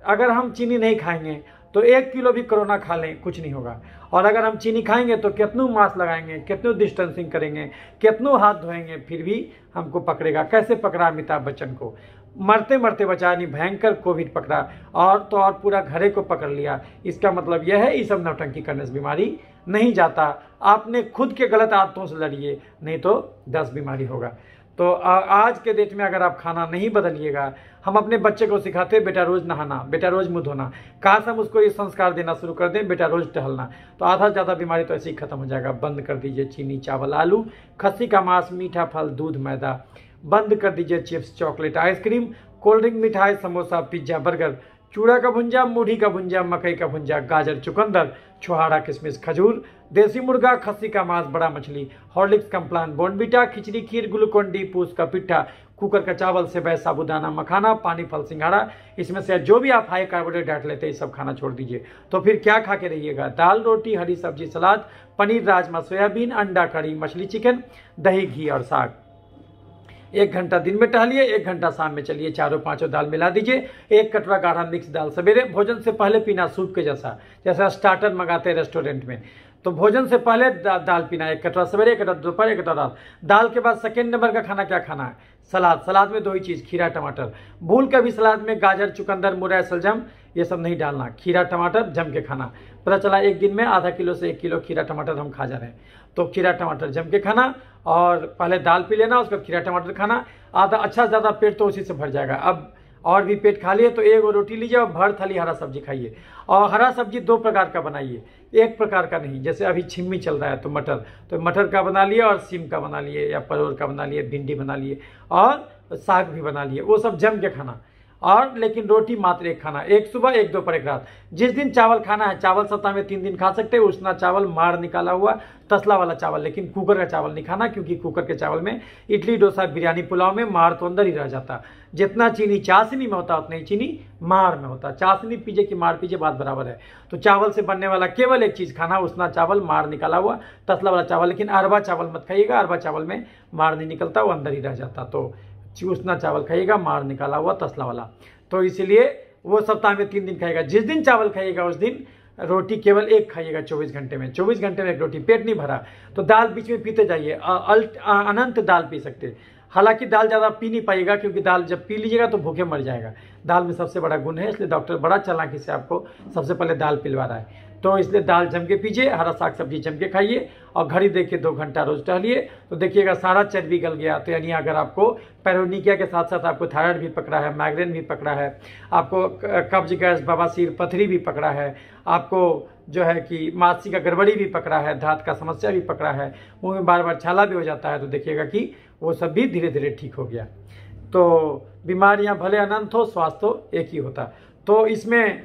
अगर हम चीनी नहीं खाएंगे तो 1 किलो भी कोरोना खा लें, कुछ नहीं होगा। और अगर हम चीनी खाएंगे तो कितनों मास्क लगाएंगे, कितनों डिस्टेंसिंग करेंगे, कितनों हाथ धोएंगे, फिर भी हमको पकड़ेगा। कैसे पकड़ा अमिताभ बच्चन को? मरते मरते बचा नहीं, भयंकर कोविड पकड़ा, और तो और पूरा घरे को पकड़ लिया। इसका मतलब यह है ये सब नौटंकी करने से बीमारी नहीं जाता। आपने खुद के गलत आदतों से लड़िए, नहीं तो 10 बीमारी होगा। तो आज के डेट में अगर आप खाना नहीं बदलिएगा, हम अपने बच्चे को सिखाते हैं बेटा रोज नहाना, बेटा रोज मुंह धोना, काश हम उसको ये संस्कार देना शुरू कर दें बेटा रोज टहलना, तो आधा से ज़्यादा बीमारी तो ऐसे ही खत्म हो जाएगा। बंद कर दीजिए चीनी, चावल, आलू, खस्सी का मांस, मीठा फल, दूध, मैदा। बंद कर दीजिए chips, chocolate, ice cream, cold drink, मिठाई, समोसा, पिज्जा, बर्गर, चूड़ा का भुंजा, मूढ़ी का भुंजा, मकई का भुंजा, गाजर, चुकंदर, छुहारा, किशमिश, खजूर, देसी मुर्गा, खस्सी का मांस, बड़ा मछली, हॉर्लिक्स, कॉम्प्लान, बॉर्नवीटा, खिचड़ी, खीर, ग्लूकोन डी, पूस का पिट्ठा, कुकर का चावल, सेवई, साबूदाना, मखाना, पानी, फल, सिंघाड़ा। इसमें से जो भी आप हाई कार्बोहाइड्रेट लेते हैं सब खाना छोड़ दीजिए। तो फिर क्या खा के रहिएगा? दाल, रोटी, हरी सब्जी, सलाद, पनीर, राजमा, सोयाबीन, अंडा, कड़ी, मछली, चिकन, दही, घी और साग। 1 घंटा दिन में टहलिए, 1 घंटा शाम में चलिए। 4-5 दाल मिला दीजिए। 1 कटोरा गाढ़ा मिक्स दाल सवेरे। भोजन से पहले पीना सूप के जैसा, जैसा स्टार्टर मंगाते हैं रेस्टोरेंट में। तो भोजन से पहले दाल पीना, एक कटोरा सवेरे, एक कटोरा दोपहर, एक कटोरा रात। दाल के बाद सेकेंड नंबर का खाना क्या खाना है? सलाद। सलाद में 2 ही चीज़, खीरा टमाटर। भूल कर भी सलाद में गाजर, चुकंदर, मुरई, शलजम ये सब नहीं डालना। खीरा टमाटर जम के खाना। पता चला एक दिन में आधा किलो से 1 किलो खीरा टमाटर हम खा जा रहे हैं, तो खीरा टमाटर जम के खाना, और पहले दाल पी लेना, उसके बाद खीरा टमाटर खाना। आधा अच्छा से ज़्यादा पेट तो उसी से भर जाएगा। अब और भी पेट खा लिए तो 1 रोटी लीजिए और भर थाली हरा सब्जी खाइए। और हरा सब्जी 2 प्रकार का बनाइए, एक प्रकार का नहीं। जैसे अभी छिम्मी चल रहा है तो मटर का बना लिए, और सीम का बना लिए, या परोर का बना लिए, भिंडी बना लिए, और साग भी बना लिए। वो सब जम के खाना। और लेकिन रोटी मात्र 1 खाना, 1 सुबह, 1 दोपहर, 1 रात। जिस दिन चावल खाना है, चावल सप्ताह में 3 दिन खा सकते हैं। उसना चावल माड़ निकाला हुआ तसला वाला चावल, लेकिन कुकर का चावल नहीं खाना, क्योंकि कुकर के चावल में इडली, डोसा, बिरयानी, पुलाव में माड़ तो अंदर ही रह जाता। जितना चीनी चाशनी में होता उतना ही चीनी माड़ में होता। चाशनी पीजिए कि माड़ पीजिए, बात बराबर है। तो चावल से बनने वाला केवल एक चीज़ खाना, उसना चावल, माड़ निकाला हुआ तसला वाला चावल। लेकिन अरबा चावल मत खाइएगा, अरबा चावल में माड़ नहीं निकलता, वो अंदर ही रह जाता। तो उसना चावल खाइएगा, माड़ निकाला हुआ तसला वाला। तो इसलिए वो सप्ताह में 3 दिन खाएगा। जिस दिन चावल खाइएगा उस दिन रोटी केवल 1 खाइएगा 24 घंटे में। 24 घंटे में 1 रोटी, पेट नहीं भरा तो दाल बीच में पीते जाइए। अनंत दाल पी सकते। हालांकि दाल ज़्यादा पी नहीं पाइएगा, क्योंकि दाल जब पी लीजिएगा तो भूखे मर जाएगा। दाल में सबसे बड़ा गुण है, इसलिए डॉक्टर बड़ा चालाकी से आपको सबसे पहले दाल पिलवा रहा है। तो इसलिए दाल जम के पीजिए, हरा साग सब्जी जम के खाइए, और घड़ी देखिए 2 घंटा रोज टहलिए, तो देखिएगा सारा चर्बी गल गया। तो यानी अगर आपको पैरोनिकिया के साथ साथ आपको थायराइड भी पकड़ा है, माइग्रेन भी पकड़ा है, आपको कब्ज, गैस, बवासीर, पथरी भी पकड़ा है, आपको जो है कि मानसिक गड़बड़ी भी पकड़ा है, दांत का समस्या भी पकड़ा है, मुंह में बार बार छाला भी हो जाता है, तो देखिएगा कि वो सब भी धीरे धीरे ठीक हो गया। तो बीमारियां भले अनंत हो, स्वास्थ्य तो एक ही होता। तो इसमें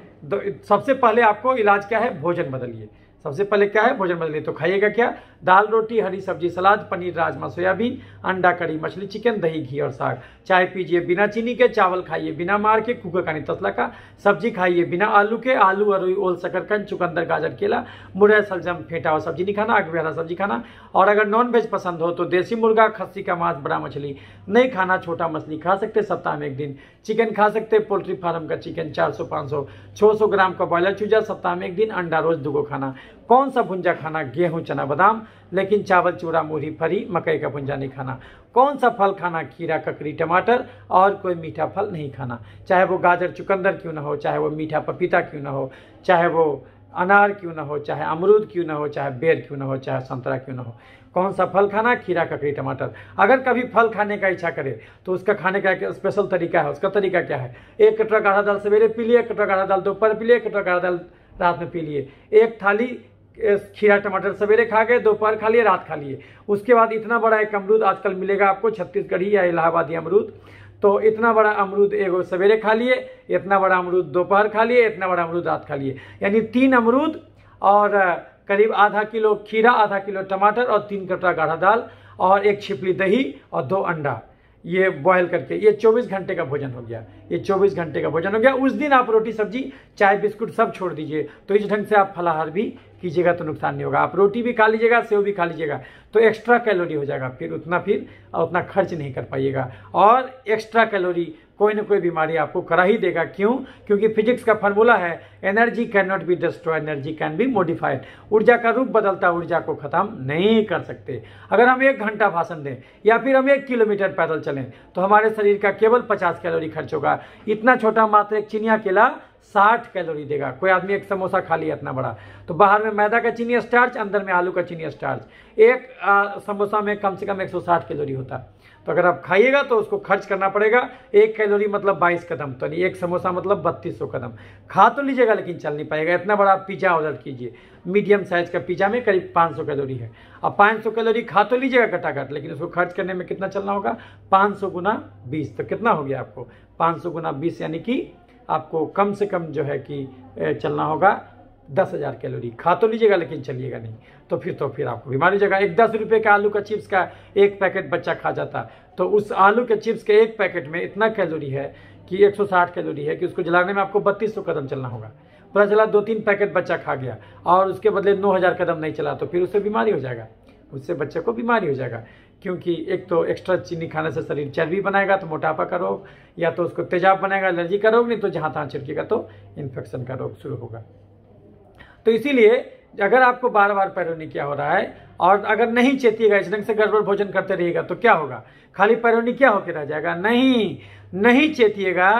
सबसे पहले आपको इलाज क्या है? भोजन बदलिए। सबसे पहले क्या है? भोजन बदलिए। तो खाइएगा क्या? दाल, रोटी, हरी सब्जी, सलाद, पनीर, राजमा, सोयाबीन, अंडा, कड़ी, मछली, चिकन, दही, घी और साग। चाय पीजिए बिना चीनी के, चावल खाइए बिना मार के, कुकर का नहीं तसला का। सब्जी खाइए बिना आलू के, आलू, अरुई, ओल, शकरकंद, चुकंदर, गाजर, केला, मुरई, शलजम, फेंटा और सब्जी नहीं खाना, आगे हरा सब्जी खाना। और अगर नॉन वेज पसंद हो तो देसी मुर्गा, खस्सी का मांस, बड़ा मछली नहीं खाना, छोटा मछली खा सकते सप्ताह में 1 दिन। चिकन खा सकते, पोल्ट्री फार्म का चिकन 400, 500, 600 ग्राम का ब्रॉयलर चूजा सप्ताह में 1 दिन। अंडा रोज 2 खाना। कौन सा भुंजा खाना? गेहूं, चना, बादाम, लेकिन चावल, चूड़ा, मूढ़ी, फरी, मकई का भुंजा नहीं खाना। कौन सा फल खाना? खीरा, ककड़ी, टमाटर, और कोई मीठा फल नहीं खाना। चाहे वो गाजर, चुकंदर क्यों ना हो, चाहे वो मीठा पपीता क्यों ना हो, चाहे वो अनार क्यों ना हो, चाहे अमरूद क्यों ना हो, चाहे बेर क्यों ना हो, चाहे संतरा क्यों ना हो। कौन सा फल खाना? खीरा, ककड़ी, टमाटर। अगर कभी फल खाने का इच्छा करे तो उसका खाने का एक स्पेशल तरीका है। उसका तरीका क्या है? 1 कटोरा गाढ़ा दाल सवेरे पी लिए, 1 कटोरा गाढ़ा दाल दोपहर पी लिए, 1 कटोरा गाढ़ा दाल रात में पी लिए। 1 थाली खीरा टमाटर सवेरे खा गए, दोपहर खा लिए, रात खा लिए। उसके बाद इतना बड़ा एक अमरूद आजकल मिलेगा आपको, छत्तीसगढ़ी या इलाहाबादी अमरूद। तो इतना बड़ा अमरूद एगो सवेरे खा लिए, इतना बड़ा अमरूद दोपहर खा लिए, इतना बड़ा अमरूद रात खा लिए। यानी 3 अमरूद और करीब आधा किलो खीरा, आधा किलो टमाटर और 3 कटोरा गाढ़ा दाल और 1 छिपली दही और 2 अंडा, ये बॉयल करके, ये 24 घंटे का भोजन हो गया। ये 24 घंटे का भोजन हो गया। उस दिन आप रोटी सब्जी, चाय, बिस्कुट सब छोड़ दीजिए। तो इस ढंग से आप फलाहार भी कीजिएगा तो नुकसान नहीं होगा। आप रोटी भी खा लीजिएगा, सेव भी खा लीजिएगा, तो एक्स्ट्रा कैलोरी हो जाएगा। फिर उतना खर्च नहीं कर पाइएगा, और एक्स्ट्रा कैलोरी कोई ना कोई बीमारी आपको करा ही देगा। क्यों? क्योंकि फिजिक्स का फार्मूला है, energy can not be destroy, energy can be modified. ऊर्जा का रूप बदलता, ऊर्जा को खत्म नहीं कर सकते। अगर हम 1 घंटा भाषण दें या फिर हम 1 किलोमीटर पैदल चलें तो हमारे शरीर का केवल 50 कैलोरी खर्च होगा। इतना छोटा मात्र एक चिनिया केला 60 कैलोरी देगा। कोई आदमी 1 समोसा खा लिया इतना बड़ा, तो बाहर में मैदा का चीनी स्टार्च, अंदर में आलू का चीनी स्टार्च। 1 समोसा में कम से कम 160 कैलोरी होता है। तो अगर आप खाइएगा तो उसको खर्च करना पड़ेगा। 1 कैलोरी मतलब 22 कदम, तो नहीं 1 समोसा मतलब 3200 कदम। खा तो लीजिएगा लेकिन चल नहीं पाएगा। इतना बड़ा पिज्जा ऑर्डर कीजिए, मीडियम साइज का पिज्जा में करीब 500 कैलोरी है। अब 500 कैलोरी खा तो लीजिएगा घटाघट, लेकिन उसको खर्च करने में कितना चलना होगा? 500 गुना 20, तो कितना हो गया आपको? 500 गुना 20 यानी कि आपको कम से कम जो है कि चलना होगा 10,000 कैलोरी। खा तो लीजिएगा लेकिन चलिएगा नहीं, तो फिर आपको बीमारी हो जाएगा। 10 रुपये का आलू का चिप्स का 1 पैकेट बच्चा खा जाता, तो उस आलू के चिप्स के 1 पैकेट में इतना कैलोरी है कि 160 कैलोरी है कि उसको जलाने में आपको 3200 कदम चलना होगा। पता चला 2-3 पैकेट बच्चा खा गया और उसके बदले 9000 कदम नहीं चला, तो फिर उससे बीमारी हो जाएगा, उससे बच्चे को बीमारी हो जाएगा। क्योंकि एक तो एक्स्ट्रा चीनी खाने से शरीर चर्बी बनाएगा तो मोटापा का रोग, या तो उसको तेजाब बनाएगा एलर्जी का रोग, नहीं तो जहाँ तहाँ छिड़केगा तो इन्फेक्शन का रोग शुरू होगा। तो इसीलिए अगर आपको बार बार पैरोनिकिया हो रहा है और अगर नहीं चेतिएगा, इस ढंग से गड़बड़ भोजन करते रहिएगा तो क्या होगा, खाली पैरोनिकिया होकर रह जाएगा? नहीं चेतिएगा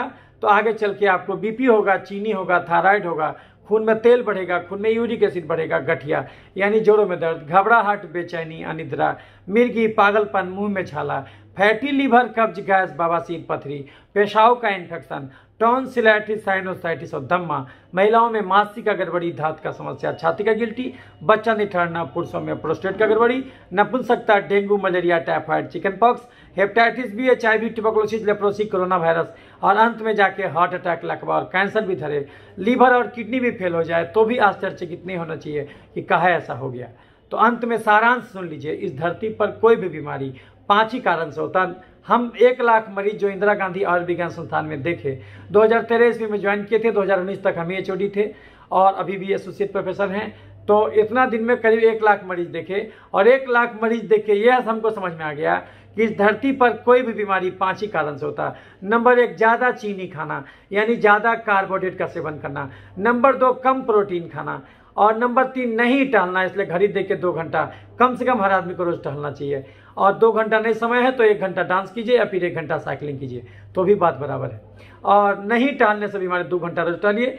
तो आगे चल के आपको बीपी होगा, चीनी होगा, थायराइड होगा, खून में तेल बढ़ेगा, खून में यूरिक एसिड बढ़ेगा, गठिया यानी जोड़ों में दर्द, घबराहट, बेचैनी, अनिद्रा, मिर्गी, पागलपन, मुंह में छाला, फैटी लीवर, कब्ज, गैस, बवासीर, पथरी, पेशाब का इन्फेक्शन, टॉन्सिलाइटिस, साइनोसाइटिस और दम्मा, महिलाओं में मासिक का गड़बड़ी, धात का समस्या, छाती का गिल्टी, बच्चा नहीं ठहरना, पुरुषों में प्रोस्टेट का गड़बड़ी, नपुंसकता, dengue, malaria, typhoid, chicken pox, hepatitis B, HIV, tuberculosis, leprosy, corona virus और अंत में जाके हार्ट अटैक, लकवा और कैंसर भी धरे, लीवर और किडनी भी फेल हो जाए तो भी आश्चर्यचकित नहीं होना चाहिए कि काहे ऐसा हो गया। तो अंत में सारांश सुन लीजिए, इस धरती पर कोई भी बीमारी 5 ही कारण से होता। हम 1 लाख मरीज जो इंदिरा गांधी आयुर्विज्ञान संस्थान में देखे, 2013 ईस्वी में ज्वाइन किए थे, 2019 तक हम ही HOD थे और अभी भी एसोसिएट प्रोफेसर हैं। तो इतना दिन में करीब 1 लाख मरीज देखे और 1 लाख मरीज देखे यह हमको समझ में आ गया कि इस धरती पर कोई भी बीमारी 5 ही कारण से होता है। नंबर 1, ज़्यादा चीनी खाना यानी ज़्यादा कार्बोहाइड्रेट का सेवन करना। नंबर 2, कम प्रोटीन खाना। और नंबर 3, नहीं टहलना। इसलिए घड़ी देख के 2 घंटा कम से कम हर आदमी को रोज टहलना चाहिए। और 2 घंटा नहीं समय है तो 1 घंटा डांस कीजिए या फिर 1 घंटा साइकिलिंग कीजिए, तो भी बात बराबर है। और नहीं टहलने से बीमारी 2 घंटा रोज टहलिए।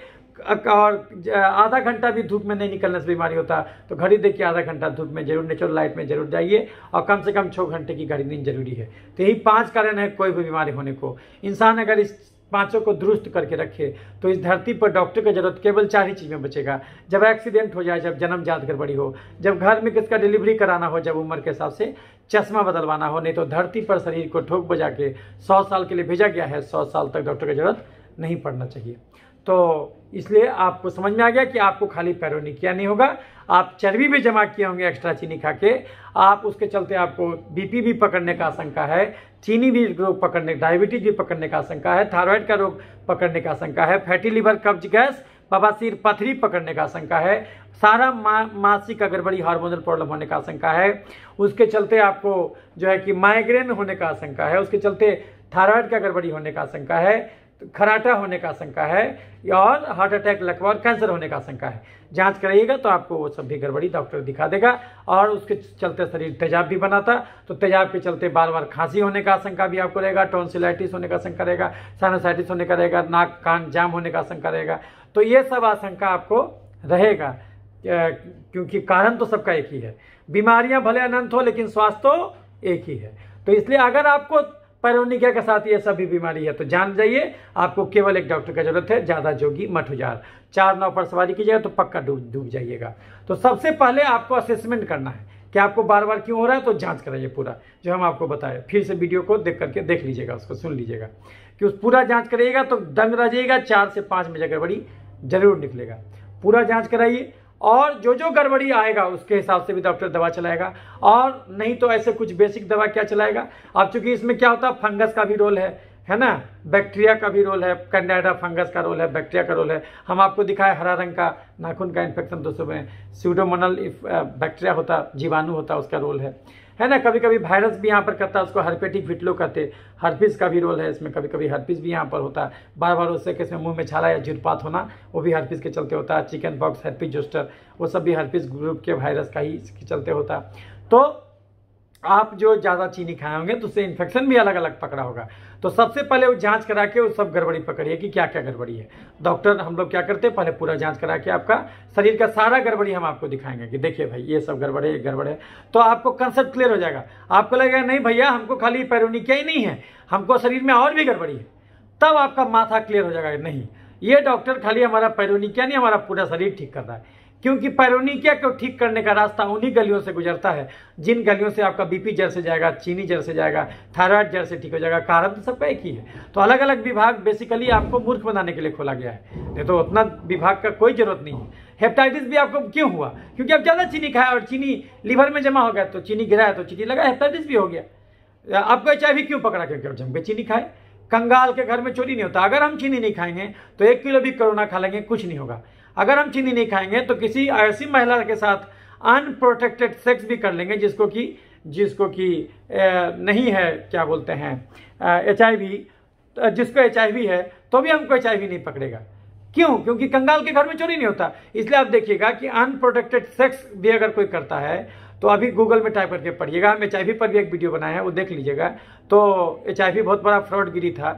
और आधा घंटा भी धूप में नहीं निकलने से बीमारी होता, तो घड़ी देखिए आधा घंटा धूप में जरूर, नेचुरल लाइट में जरूर जाइए और कम से कम 6 घंटे की घड़ी नींद जरूरी है। तो यही 5 कारण है कोई भी बीमारी होने को। इंसान अगर इस 5 को दुरुस्त करके रखे तो इस धरती पर डॉक्टर की जरूरत केवल 4 ही चीज में बचेगा। जब एक्सीडेंट हो जाए, जब जन्मजात गड़बड़ी हो, जब घर में किसका डिलीवरी कराना हो, जब उम्र के हिसाब से चश्मा बदलवाना हो। नहीं तो धरती पर शरीर को ठोक बजा के 100 साल के लिए भेजा गया है, 100 साल तक डॉक्टर की जरूरत नहीं पड़ना चाहिए। तो इसलिए आपको समझ में आ गया कि आपको खाली पैरोनिकिया नहीं होगा, आप चर्बी भी जमा किए होंगे एक्स्ट्रा चीनी खा के, आप उसके चलते आपको बीपी भी पकड़ने का आशंका है, चीनी भी रोग पकड़ने, डायबिटीज भी पकड़ने का आशंका है, थायराइड का रोग पकड़ने का आशंका है, फैटी लीवर, कब्ज, गैस, बवासीर, पथरी पकड़ने का आशंका है, सारा मासिक का गड़बड़ी, हार्मोनल प्रॉब्लम होने का आशंका है, उसके चलते आपको जो है कि माइग्रेन होने का आशंका है, उसके चलते थायराइड का गड़बड़ी होने का आशंका है, खराटा होने का आशंका है और हार्ट अटैक, लकवा और कैंसर होने का आशंका है। जांच कराइएगा तो आपको वो सब भी गड़बड़ी डॉक्टर दिखा देगा। और उसके चलते शरीर तेजाब भी बनाता, तो तेजाब के चलते बार बार खांसी होने का आशंका भी आपको रहेगा, टॉन्सिलाइटिस होने का आशंका रहेगा, साइनोसाइटिस होने का रहेगा, नाक कान जाम होने का आशंका रहेगा। तो ये सब आशंका आपको रहेगा, क्योंकि कारण तो सबका एक ही है। बीमारियां भले अनंत हो लेकिन स्वास्थ्य तो एक ही है। तो इसलिए अगर आपको पैरोनिकिया के साथ ये सभी बीमारी है तो जान जाइए, आपको केवल एक डॉक्टर की जरूरत है, ज्यादा जोगी मत उजार। 4 नाव पर सवारी कीजिएगा तो पक्का डूब जाइएगा। तो सबसे पहले आपको असेसमेंट करना है कि आपको बार बार क्यों हो रहा है, तो जांच कराइए पूरा, जो हम आपको बताए। फिर से वीडियो को देख करके देख लीजिएगा, उसको सुन लीजिएगा कि उस पूरा जांच कराइएगा तो दंग रह जाइएगा, 4 से 5 में गड़बड़ी जरूर निकलेगा। पूरा जांच कराइए और जो जो गड़बड़ी आएगा उसके हिसाब से भी डॉक्टर दवा चलाएगा। और नहीं तो ऐसे कुछ बेसिक दवा क्या चलाएगा। अब चूंकि इसमें क्या होता है, फंगस का भी रोल है ना, बैक्टीरिया का भी रोल है, कैंडिडा फंगस का रोल है, बैक्टीरिया का रोल है। हम आपको दिखाए हरा रंग का नाखून का इन्फेक्शन, दोस्तों में स्यूडोमोनल बैक्टीरिया होता, जीवाणु होता, उसका रोल है ना। कभी कभी वायरस भी यहाँ पर करता है, उसको हर्पेटिक विटलो कहते। हर्पिस का भी रोल है इसमें, कभी कभी हर्पिस भी यहाँ पर होता है। बार बार उससे किसमें मुंह में छाला या जुरपात होना, वो भी हर्पिस के चलते होता है। चिकन पॉक्स, हर्पिस जोस्टर, वो सब भी हर्पिस ग्रुप के वायरस का ही इसके चलते होता है। तो आप जो ज़्यादा चीनी खाए होंगे तो उससे इन्फेक्शन भी अलग अलग पकड़ा होगा। तो सबसे पहले वो जांच करा के वो सब गड़बड़ी पकड़िए कि क्या क्या गड़बड़ी है। डॉक्टर हम लोग क्या करते हैं, पहले पूरा जांच करा के आपका शरीर का सारा गड़बड़ी हम आपको दिखाएंगे कि देखिए भाई ये सब गड़बड़ है, ये गड़बड़ है। तो आपको कंसेप्ट क्लियर हो जाएगा। आपको लगेगा नहीं भैया हमको खाली पैरोनिकिया ही नहीं है, हमको शरीर में और भी गड़बड़ी है। तब आपका माथा क्लियर हो जाएगा, नहीं ये डॉक्टर खाली हमारा पैरोनिकिया नहीं, हमारा पूरा शरीर ठीक कर रहा है। क्योंकि पैरोनिकिया को ठीक करने का रास्ता उन्हीं गलियों से गुजरता है जिन गलियों से आपका बीपी जड़ से जाएगा, चीनी जड़ से जाएगा, थायराइड जड़ से ठीक हो जाएगा। कारण तो सबका एक ही है। तो अलग अलग विभाग बेसिकली आपको मूर्ख बनाने के लिए खोला गया है, नहीं तो उतना विभाग का कोई जरूरत नहीं है। हेपेटाइटिस भी आपको क्यों हुआ, क्योंकि आप ज़्यादा चीनी खाया और चीनी लीवर में जमा हो गया, तो चीनी गिरा है तो चीनी लगा, हेपेटाइटिस भी हो गया। आपको HIV क्यों पकड़ा, क्योंकि आप जम पे चीनी खाए। कंगाल के घर में चोरी नहीं होता। अगर हम चीनी नहीं खाएंगे तो 1 किलो भी कोरोना खा लेंगे, कुछ नहीं होगा। अगर हम चीनी नहीं खाएंगे तो किसी ऐसी महिला के साथ अनप्रोटेक्टेड सेक्स भी कर लेंगे जिसको कि नहीं है, क्या बोलते हैं, HIV, जिसको HIV है, तो भी हमको HIV नहीं पकड़ेगा। क्यों? क्योंकि कंगाल के घर में चोरी नहीं होता। इसलिए आप देखिएगा कि अनप्रोटेक्टेड सेक्स भी अगर कोई करता है तो अभी गूगल में टाइप करके पढ़िएगा, हम HIV पर भी एक वीडियो बनाए हैं, वो देख लीजिएगा। तो HIV बहुत बड़ा फ्रॉडगिरी था,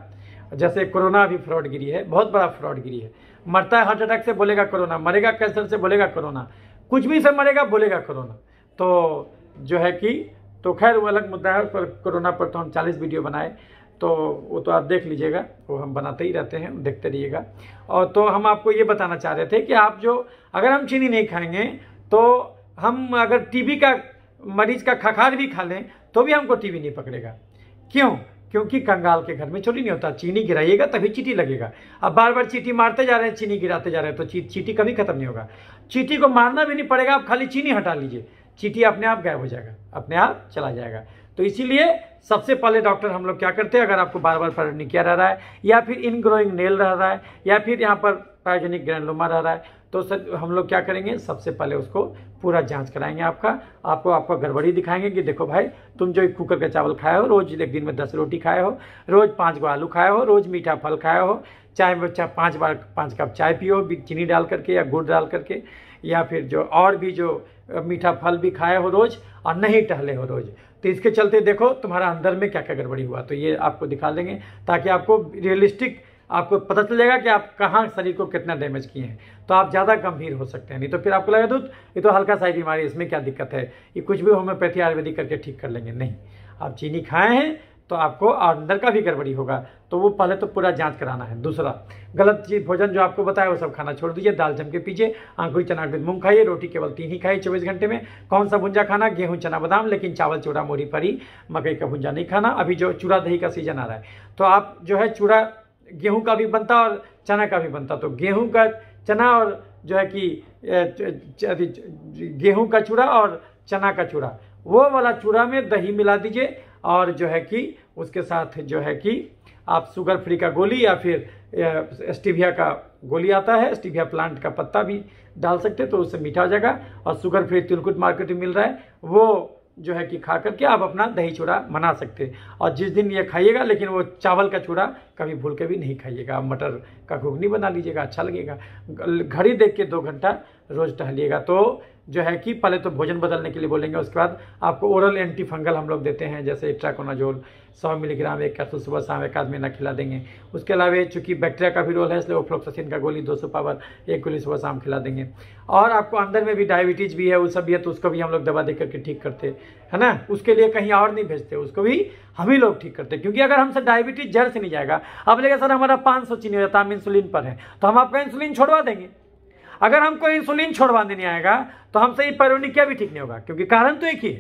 जैसे कोरोना भी फ्रॉडगिरी है, बहुत बड़ा फ्रॉडगिरी है। मरता है हार्ट अटैक से, बोलेगा कोरोना, मरेगा कैंसर से, बोलेगा कोरोना, कुछ भी से मरेगा, बोलेगा कोरोना। तो जो है कि तो खैर वो अलग मुद्दा है, पर कोरोना पर तो हम 40 वीडियो बनाए, तो वो तो आप देख लीजिएगा, वो हम बनाते ही रहते हैं, देखते रहिएगा। और तो हम आपको ये बताना चाह रहे थे कि आप जो अगर हम चीनी नहीं खाएंगे तो हम अगर टीबी का मरीज का खखार भी खा लें तो भी हमको टीबी नहीं पकड़ेगा। क्यों? क्योंकि कंगाल के घर में चोरी नहीं होता। चीनी गिराइएगा तभी चींटी लगेगा। अब बार बार चींटी मारते जा रहे हैं, चीनी गिराते जा रहे हैं, तो चींटी कभी खत्म नहीं होगा। चींटी को मारना भी नहीं पड़ेगा, आप खाली चीनी हटा लीजिए, चींटी अपने आप गायब हो जाएगा, अपने आप चला जाएगा। तो इसीलिए सबसे पहले डॉक्टर हम लोग क्या करते हैं, अगर आपको बार बार पेरोनिकिया रह रहा है, या फिर इनग्रोइंग नेल रह रहा है, या फिर यहाँ पर पायोजेनिक ग्रैनुलोमा रह रहा है, तो सर हम लोग क्या करेंगे, सबसे पहले उसको पूरा जांच कराएंगे आपका गड़बड़ी दिखाएंगे कि देखो भाई, तुम जो कुकर का चावल खाए हो, रोज एक दिन में 10 रोटी खाए हो, रोज 5 गो आलू खाए हो, रोज मीठा फल खाए हो, चाय में 5 कप चाय पियो चीनी डाल करके या गुड़ डाल करके, या फिर जो और भी जो मीठा फल भी खाए हो रोज, और नहीं टहले हो रोज, तो इसके चलते देखो तुम्हारा अंदर में क्या क्या गड़बड़ी हुआ। तो ये आपको दिखा देंगे ताकि आपको रियलिस्टिक आपको पता चलेगा कि आप कहाँ शरीर को कितना डैमेज किए हैं, तो आप ज़्यादा गंभीर हो सकते हैं। नहीं तो फिर आपको लगा दूध ये तो हल्का सा बीमारी, इसमें क्या दिक्कत है, ये कुछ भी होम्योपैथी आयुर्वेदिक करके ठीक कर लेंगे। नहीं, आप चीनी खाए हैं तो आपको अंदर का भी गड़बड़ी होगा, तो वो पहले तो पूरा जांच कराना है। दूसरा, गलत चीज भोजन जो आपको बताया वो सब खाना छोड़ दीजिए, दाल जम के पीजिए, अंकुरी चना मूंग खाइए, रोटी केवल 3 ही खाइए 24 घंटे में। कौन सा भुंजा खाना, गेहूं चना बादाम, लेकिन चावल चूड़ा मोरी फरी मकई का भुंजा नहीं खाना। अभी जो चूड़ा दही का सीजन आ रहा है, तो आप जो है चूड़ा गेहूं का भी बनता और चना का भी बनता, तो गेहूं का चना और जो है कि गेहूं का चूड़ा और चना का चूड़ा, वो वाला चूड़ा में दही मिला दीजिए, और जो है कि उसके साथ जो है कि आप शुगर फ्री का गोली या फिर स्टीविया का गोली आता है, स्टीविया प्लांट का पत्ता भी डाल सकते हैं, तो उससे मीठा हो जाएगा। और शुगर फ्री तिलकुट मार्केट में मिल रहा है, वो जो है कि खा करके आप अपना दही चूड़ा बना सकते हैं। और जिस दिन ये खाइएगा, लेकिन वो चावल का चूड़ा कभी भूल के भी नहीं खाइएगा, आप मटर का घुगनी बना लीजिएगा, अच्छा लगेगा। घड़ी देख के 2 घंटा रोज टहलिएगा। तो जो है कि पहले तो भोजन बदलने के लिए बोलेंगे, उसके बाद आपको ओरल एंटी फंगल हम लोग देते हैं, जैसे इट्राकोनाजोल 100 मिलीग्राम एक कैप्सूल सुबह शाम 1 आध महीना खिला देंगे। उसके अलावा चूंकि बैक्टीरिया का भी रोल है, इसलिए ओफ्लोक्सासिन का गोली 200 पावर 1 गोली सुबह शाम खिला देंगे। और आपको अंदर में भी डायबिटीज भी है, वो सब भी है, तो उसको भी हम लोग दवा दे करके ठीक करते है ना, उसके लिए कहीं और नहीं भेजते, उसको भी हम ही लोग ठीक करते। क्योंकि अगर हमसे डायबिटीज जड़ से नहीं जाएगा, अब लेगा सर हमारा 500 चीनी हो जाता है, हम इंसुलिन पर है, तो हम आपका इंसुलिन छोड़वा देंगे। अगर हमको इंसुलिन छोड़वाने नहीं आएगा तो हमसे ये पेरोनिकिया भी ठीक नहीं होगा, क्योंकि कारण तो एक ही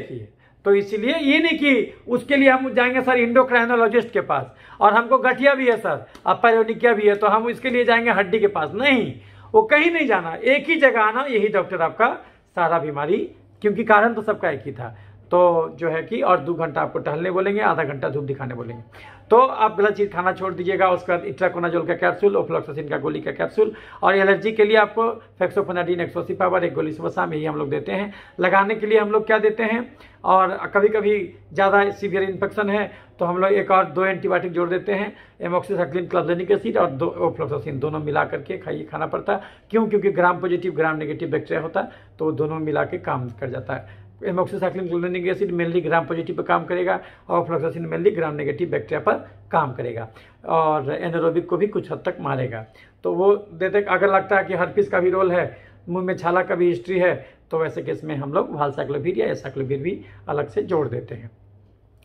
है, तो इसीलिए ये नहीं कि उसके लिए हम जाएंगे सर इंडोक्राइनोलॉजिस्ट के पास, और हमको गठिया भी है सर, अब पेरोनिकिया भी है, तो हम इसके लिए जाएंगे हड्डी के पास। नहीं, वो कहीं नहीं जाना, एक ही जगह आना, यही डॉक्टर आपका सारा बीमारी, क्योंकि कारण तो सबका एक ही था। तो जो है कि और 2 घंटा आपको टहलने बोलेंगे, आधा घंटा धूप दिखाने बोलेंगे। तो आप गलत चीज़ खाना छोड़ दीजिएगा। उसके बाद इट्राकोनाजोल का कैप्सूल, ओफ्लोक्सासिन का गोली का कैप्सूल, और एलर्जी के लिए आपको फेक्सोफेनाडिन 180 पावर 1 गोली सुबह शाम, यही हम लोग देते हैं। लगाने के लिए हम लोग क्या देते हैं, और कभी कभी ज़्यादा सीवियर इन्फेक्शन है तो हम लोग 1 और 2 एंटीबायोटिक जोड़ देते हैं, एमोक्सिसिक्लिन क्लबजेनिक एसिड और 2 ओफ्लोक्सासिन, दोनों मिला करके खाना पड़ता है। क्यों? क्योंकि gram positive gram negative bacteria होता है, तो दोनों मिला के काम कर जाता है। एमोक्सिसिक्लिन क्लोरोनिक एसिड मेनली ग्राम पॉजिटिव पर काम करेगा, और floxacin mainly gram negative bacteria पर काम करेगा, और एनारोबिक को भी कुछ हद तक मारेगा। तो वो देते, अगर लगता है कि हर्पिस का भी रोल है, मुंह में छाला का भी हिस्ट्री है, तो वैसे केस में हम लोग वालसाइक्लोविर या एसाइक्लोविर भी अलग से जोड़ देते हैं।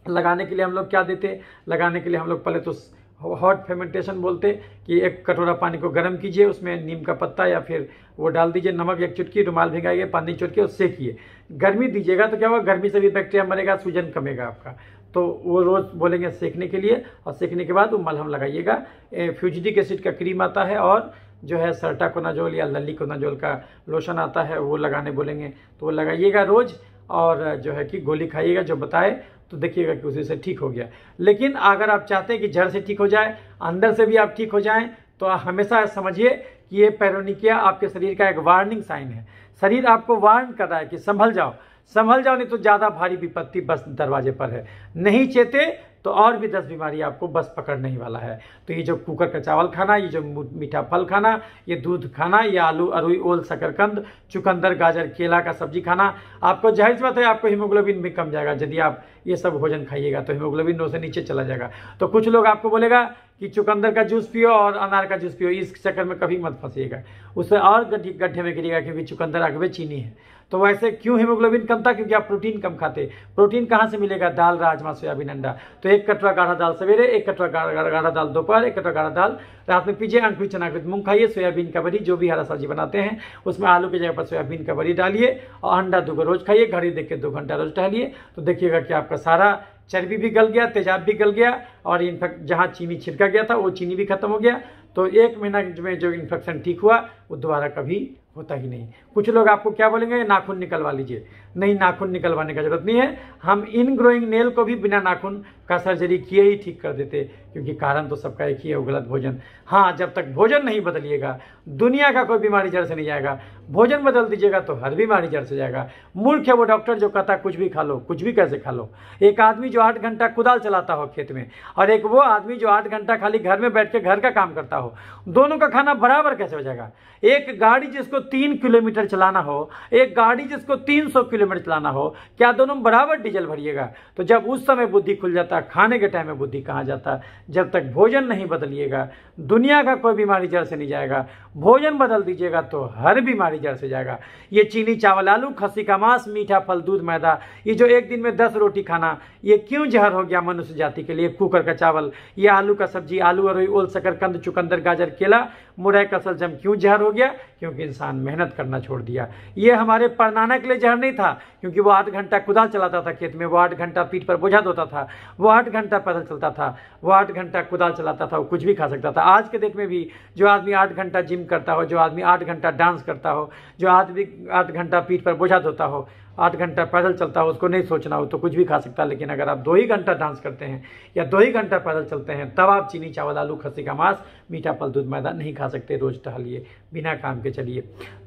लगाने के लिए हम लोग क्या देते हैं, लगाने के लिए हम लोग पहले तो हॉट फेर्मेंटेशन बोलते कि 1 कटोरा पानी को गर्म कीजिए, उसमें नीम का पत्ता या फिर वो डाल दीजिए, नमक 1 चुटकी, रुमाल भिगाइए, पानी चुटकी और सेकिए। गर्मी दीजिएगा तो क्या होगा, गर्मी से भी बैक्टीरिया मरेगा, सूजन कमेगा आपका। तो वो रोज बोलेंगे सेकने के लिए, और सेकने के बाद वो मलहम लगाइएगा। फ्यूजिडिक एसिड का क्रीम आता है, और जो है सर्टाकोनाजोल या लल्लीकोनाजोल का लोशन आता है, वो लगाने बोलेंगे, तो वो लगाइएगा रोज। और जो है कि गोली खाइएगा जो बताए, तो देखिएगा कि उसी से ठीक हो गया। लेकिन अगर आप चाहते हैं कि जड़ से ठीक हो जाए, अंदर से भी आप ठीक हो जाएं, तो हमेशा समझिए कि ये पेरोनिकिया आपके शरीर का एक वार्निंग साइन है। शरीर आपको वार्न कर रहा है कि संभल जाओ, नहीं तो ज़्यादा भारी विपत्ति बस दरवाजे पर है। नहीं चेते तो और भी 10 बीमारी आपको बस पकड़ने ही वाला है। तो ये जो कुकर का चावल खाना, ये जो मीठा फल खाना, ये दूध खाना, ये आलू, अरुई, ओल, शकरकंद, चुकंदर, गाजर, केला का सब्जी खाना, आपको जाहिर सी बात है आपको हीमोग्लोबिन भी कम जाएगा। यदि आप ये सब भोजन खाइएगा तो हीमोग्लोबिन 9 से नीचे चला जाएगा। तो कुछ लोग आपको बोलेगा कि चुकंदर का जूस पियो और अनार का जूस पियो, इस चक्कर में कभी मत फंसिएगा, उससे और गड्ढे में गिरिएगा, क्योंकि चुकंदर आगे में चीनी है। तो वैसे क्यों हीमोग्लोबिन कम था? क्योंकि आप प्रोटीन कम खाते। प्रोटीन कहाँ से मिलेगा? दाल, राजमा, सोयाबीन, अंडा। तो 1 कटोरा गाढ़ा दाल सवेरे, 1 कटोरा गाढ़ा दाल दोपहर, 1 कटोरा गाढ़ा दाल रात में पीजिए। अंकुरित चना के मूंग खाइए, सोयाबीन का बड़ी, जो भी हरा सब्जी बनाते हैं उसमें आलू की जगह पर सोयाबीन का बड़ी डालिए, और अंडा 2 रोज खाइए। घड़ी देख के 2 घंटा रोज टहलिए, तो देखिएगा कि आपका सारा चर्बी भी गल गया, तेजाब भी गल गया, और इनफेक्ट जहाँ चीनी छिड़का गया था वो चीनी भी खत्म हो गया। तो 1 महीना में जो इन्फेक्शन ठीक हुआ वो दोबारा कभी होता ही नहीं। कुछ लोग आपको क्या बोलेंगे? नाखून निकलवा लीजिए। नहीं, नाखून निकलवाने का जरूरत नहीं है। हम इन ग्रोइंग नेल को भी बिना नाखून का सर्जरी किए ही ठीक कर देते, क्योंकि कारण तो सबका एक ही है, वो गलत भोजन। हाँ, जब तक भोजन नहीं बदलिएगा दुनिया का कोई बीमारी जड़ से नहीं जाएगा। भोजन बदल दीजिएगा तो हर बीमारी जड़ से जाएगा। मूर्ख है वो डॉक्टर जो कहता कुछ भी खा लो। कुछ भी कैसे खा लो? एक आदमी जो 8 घंटा कुदाल चलाता हो खेत में, और एक वो आदमी जो 8 घंटा खाली घर में बैठ के घर का काम करता हो, दोनों का खाना बराबर कैसे हो जाएगा? एक गाड़ी जिसको 3 किलोमीटर चलाना हो, एक गाड़ी जिसको 300 किलोमीटर चलाना हो, क्या दोनों बराबर डीजल भरिएगा? तो जब उस समय बुद्धि खुल जाता, खाने के टाइम में बुद्धि कहाँ जाता? जब तक भोजन नहीं बदलिएगा दुनिया का कोई बीमारी जड़ से नहीं जाएगा। भोजन बदल दीजिएगा तो हर बीमारी जड़ से जाएगा। ये चीनी, चावल, आलू, खस्सी का मांस, मीठा फल, दूध, मैदा, ये जो एक दिन में 10 रोटी खाना, ये क्यों जहर हो गया मनुष्य जाति के लिए? कुकर का चावल, ये आलू का सब्जी, आलू, अरुई, ओल, शकरकंद, चुकंदर, गाजर, केला, मुरई का सलजम क्यों जहर हो गया? क्योंकि इंसान मेहनत करना छोड़ दिया। ये हमारे परनाना के लिए जहर नहीं था, क्योंकि वो 8 घंटा कुदाल चलाता था खेत में, वो 8 घंटा पीठ पर बोझा ढोता था, वो 8 घंटा पैदल चलता था, वो 8 घंटा कुदाल चलाता था, वो कुछ भी खा सकता था। आज के डेट में भी जो आदमी 8 घंटा जिम करता हो, जो आदमी 8 घंटा डांस करता हो, जो आदमी 8 घंटा पीठ पर बोझा ढोता हो, 8 घंटा पैदल चलता हो, उसको नहीं सोचना हो तो कुछ भी खा सकता है। लेकिन अगर आप 2 ही घंटा डांस करते हैं या 2 ही घंटा पैदल चलते हैं, तब आप चीनी, चावल, आलू, खस्सी का मांस, मीठा फल, दूध, मैदा नहीं खा सकते। रोज टहलिए, बिना काम के चलिए।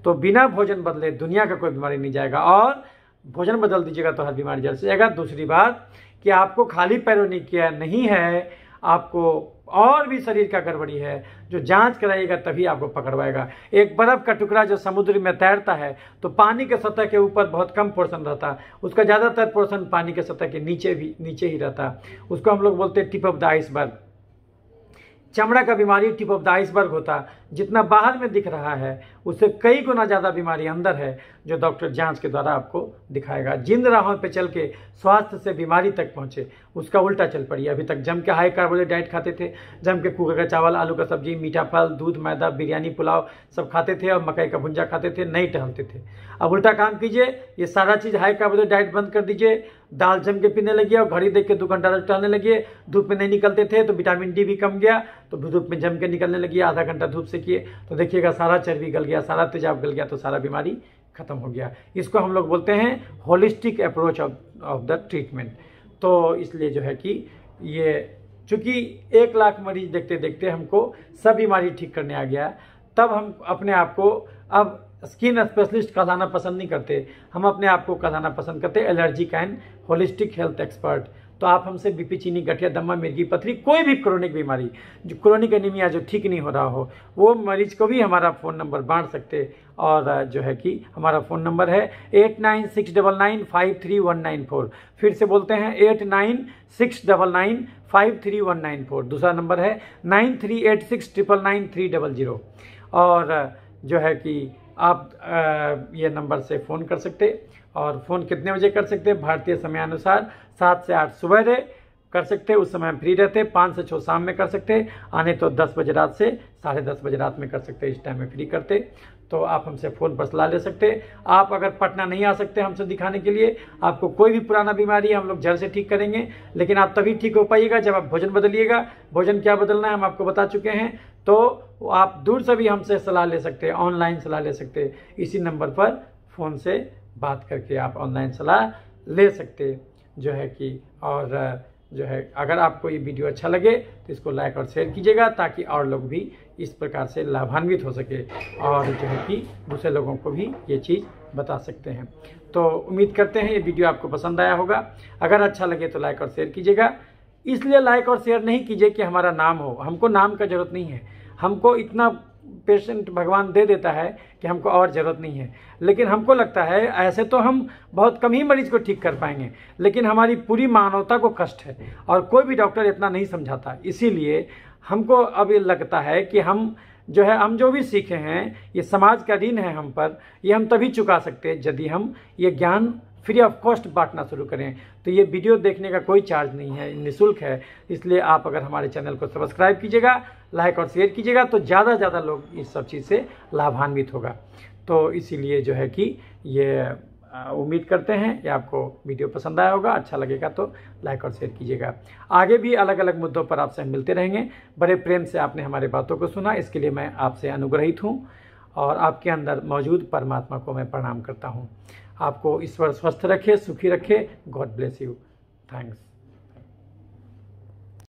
तो बिना भोजन बदले दुनिया का कोई बीमारी नहीं जाएगा, और भोजन बदल दीजिएगा तो हर बीमारी जड़ से जाएगा। दूसरी बात कि आपको खाली पैरों नहीं है, आपको और भी शरीर का गड़बड़ी है, जो जांच कराइएगा तभी आपको पकड़वाएगा। एक बर्फ का टुकड़ा जो समुद्र में तैरता है तो पानी के सतह के ऊपर बहुत कम पोर्शन रहता है, उसका ज़्यादातर पोर्शन पानी के सतह के नीचे ही रहता है। उसको हम लोग बोलते हैं टिप ऑफ द आइसबर्ग। चमड़ा का बीमारी टिप ऑफ द आइसबर्ग होता, जितना बाहर में दिख रहा है उससे कई गुना ज़्यादा बीमारी अंदर है, जो डॉक्टर जांच के द्वारा आपको दिखाएगा। जिन राहों पे चल के स्वास्थ्य से बीमारी तक पहुंचे उसका उल्टा चल पड़िए। अभी तक जम के हाई कार्बोहाइड्रेट डाइट खाते थे, जम के कुकर का चावल, आलू का सब्जी, मीठा फल, दूध, मैदा, बिरयानी, पुलाव सब खाते थे, और मकई का भुंजा खाते थे, नहीं टहलते थे। अब उल्टा काम कीजिए, ये सारा चीज़ हाई कार्बोहाइड्रेट डाइट बंद कर दीजिए, दाल जम के पीने लगिए, और घड़ी देख के 2 घंटा रोज टहलने लगिए। धूप में नहीं निकलते थे तो विटामिन डी भी कम गया, तो धूप में जम के निकलने लगिए, आधा घंटा धूप से किए तो देखिएगा सारा चर्बी गल गया, सारा तेजाब गल गया, तो सारा बीमारी खत्म हो गया। इसको हम लोग बोलते हैं holistic approach of the treatment. तो इसलिए जो है कि ये चूँकि 1 लाख मरीज देखते देखते हमको सब बीमारी ठीक करने आ गया, तब हम अपने आप को अब स्किन स्पेशलिस्ट कहलाना पसंद नहीं करते, हम अपने आप को कहलाना पसंद करते allergic and holistic health expert. तो आप हमसे बीपी, चीनी, गठिया, दमा, मिर्गी पथरी, कोई भी क्रोनिक बीमारी, जो क्रोनिक एनीमिया जो ठीक नहीं हो रहा हो, वो मरीज को भी हमारा फ़ोन नंबर बांट सकते। और जो है कि हमारा फ़ोन नंबर है 8969953194। फिर से बोलते हैं 8969953194। दूसरा नंबर है 9386999300। और जो है कि आप ये नंबर से फ़ोन कर सकते। और फ़ोन कितने बजे कर सकते हैं? भारतीय समयानुसार 7 से 8 सुबह कर सकते, उस समय हम फ्री रहते। 5 से 6 शाम में कर सकते, आने तो 10 बजे रात से 10:30 बजे रात में कर सकते, इस टाइम में फ्री करते। तो आप हमसे फ़ोन पर सलाह ले सकते। आप अगर पटना नहीं आ सकते हमसे दिखाने के लिए, आपको कोई भी पुराना बीमारी है हम लोग जड़ से ठीक करेंगे, लेकिन आप तभी ठीक हो पाइएगा जब आप भोजन बदलिएगा। भोजन क्या बदलना है हम आपको बता चुके हैं। तो आप दूर से भी हमसे सलाह ले सकते, ऑनलाइन सलाह ले सकते। इसी नंबर पर फ़ोन से बात करके आप ऑनलाइन सलाह ले सकते जो है कि। और जो है अगर आपको ये वीडियो अच्छा लगे तो इसको लाइक और शेयर कीजिएगा, ताकि और लोग भी इस प्रकार से लाभान्वित हो सके, और जो है कि दूसरे लोगों को भी ये चीज़ बता सकते हैं। तो उम्मीद करते हैं ये वीडियो आपको पसंद आया होगा। अगर अच्छा लगे तो लाइक और शेयर कीजिएगा। इसलिए लाइक और शेयर नहीं कीजिए कि हमारा नाम हो। हमको नाम का ज़रूरत नहीं है, हमको इतना पेशेंट भगवान दे देता है कि हमको और ज़रूरत नहीं है। लेकिन हमको लगता है ऐसे तो हम बहुत कम ही मरीज को ठीक कर पाएंगे, लेकिन हमारी पूरी मानवता को कष्ट है और कोई भी डॉक्टर इतना नहीं समझाता। इसीलिए हमको अब ये लगता है कि हम जो भी सीखे हैं, ये समाज का ऋण है हम पर, ये हम तभी चुका सकते हैं यदि हम ये ज्ञान फ्री ऑफ कॉस्ट बांटना शुरू करें। तो ये वीडियो देखने का कोई चार्ज नहीं है, निःशुल्क है। इसलिए आप अगर हमारे चैनल को सब्सक्राइब कीजिएगा, लाइक और शेयर कीजिएगा, तो ज़्यादा से ज़्यादा लोग इस सब चीज़ से लाभान्वित होगा। तो इसीलिए जो है कि ये उम्मीद करते हैं कि आपको वीडियो पसंद आया होगा। अच्छा लगेगा तो लाइक और शेयर कीजिएगा। आगे भी अलग अलग मुद्दों पर आपसे हम मिलते रहेंगे। बड़े प्रेम से आपने हमारे बातों को सुना, इसके लिए मैं आपसे अनुग्रहित हूँ और आपके अंदर मौजूद परमात्मा को मैं प्रणाम करता हूँ। आपको ईश्वर स्वस्थ रखे, सुखी रखे। God bless you. थैंक्स।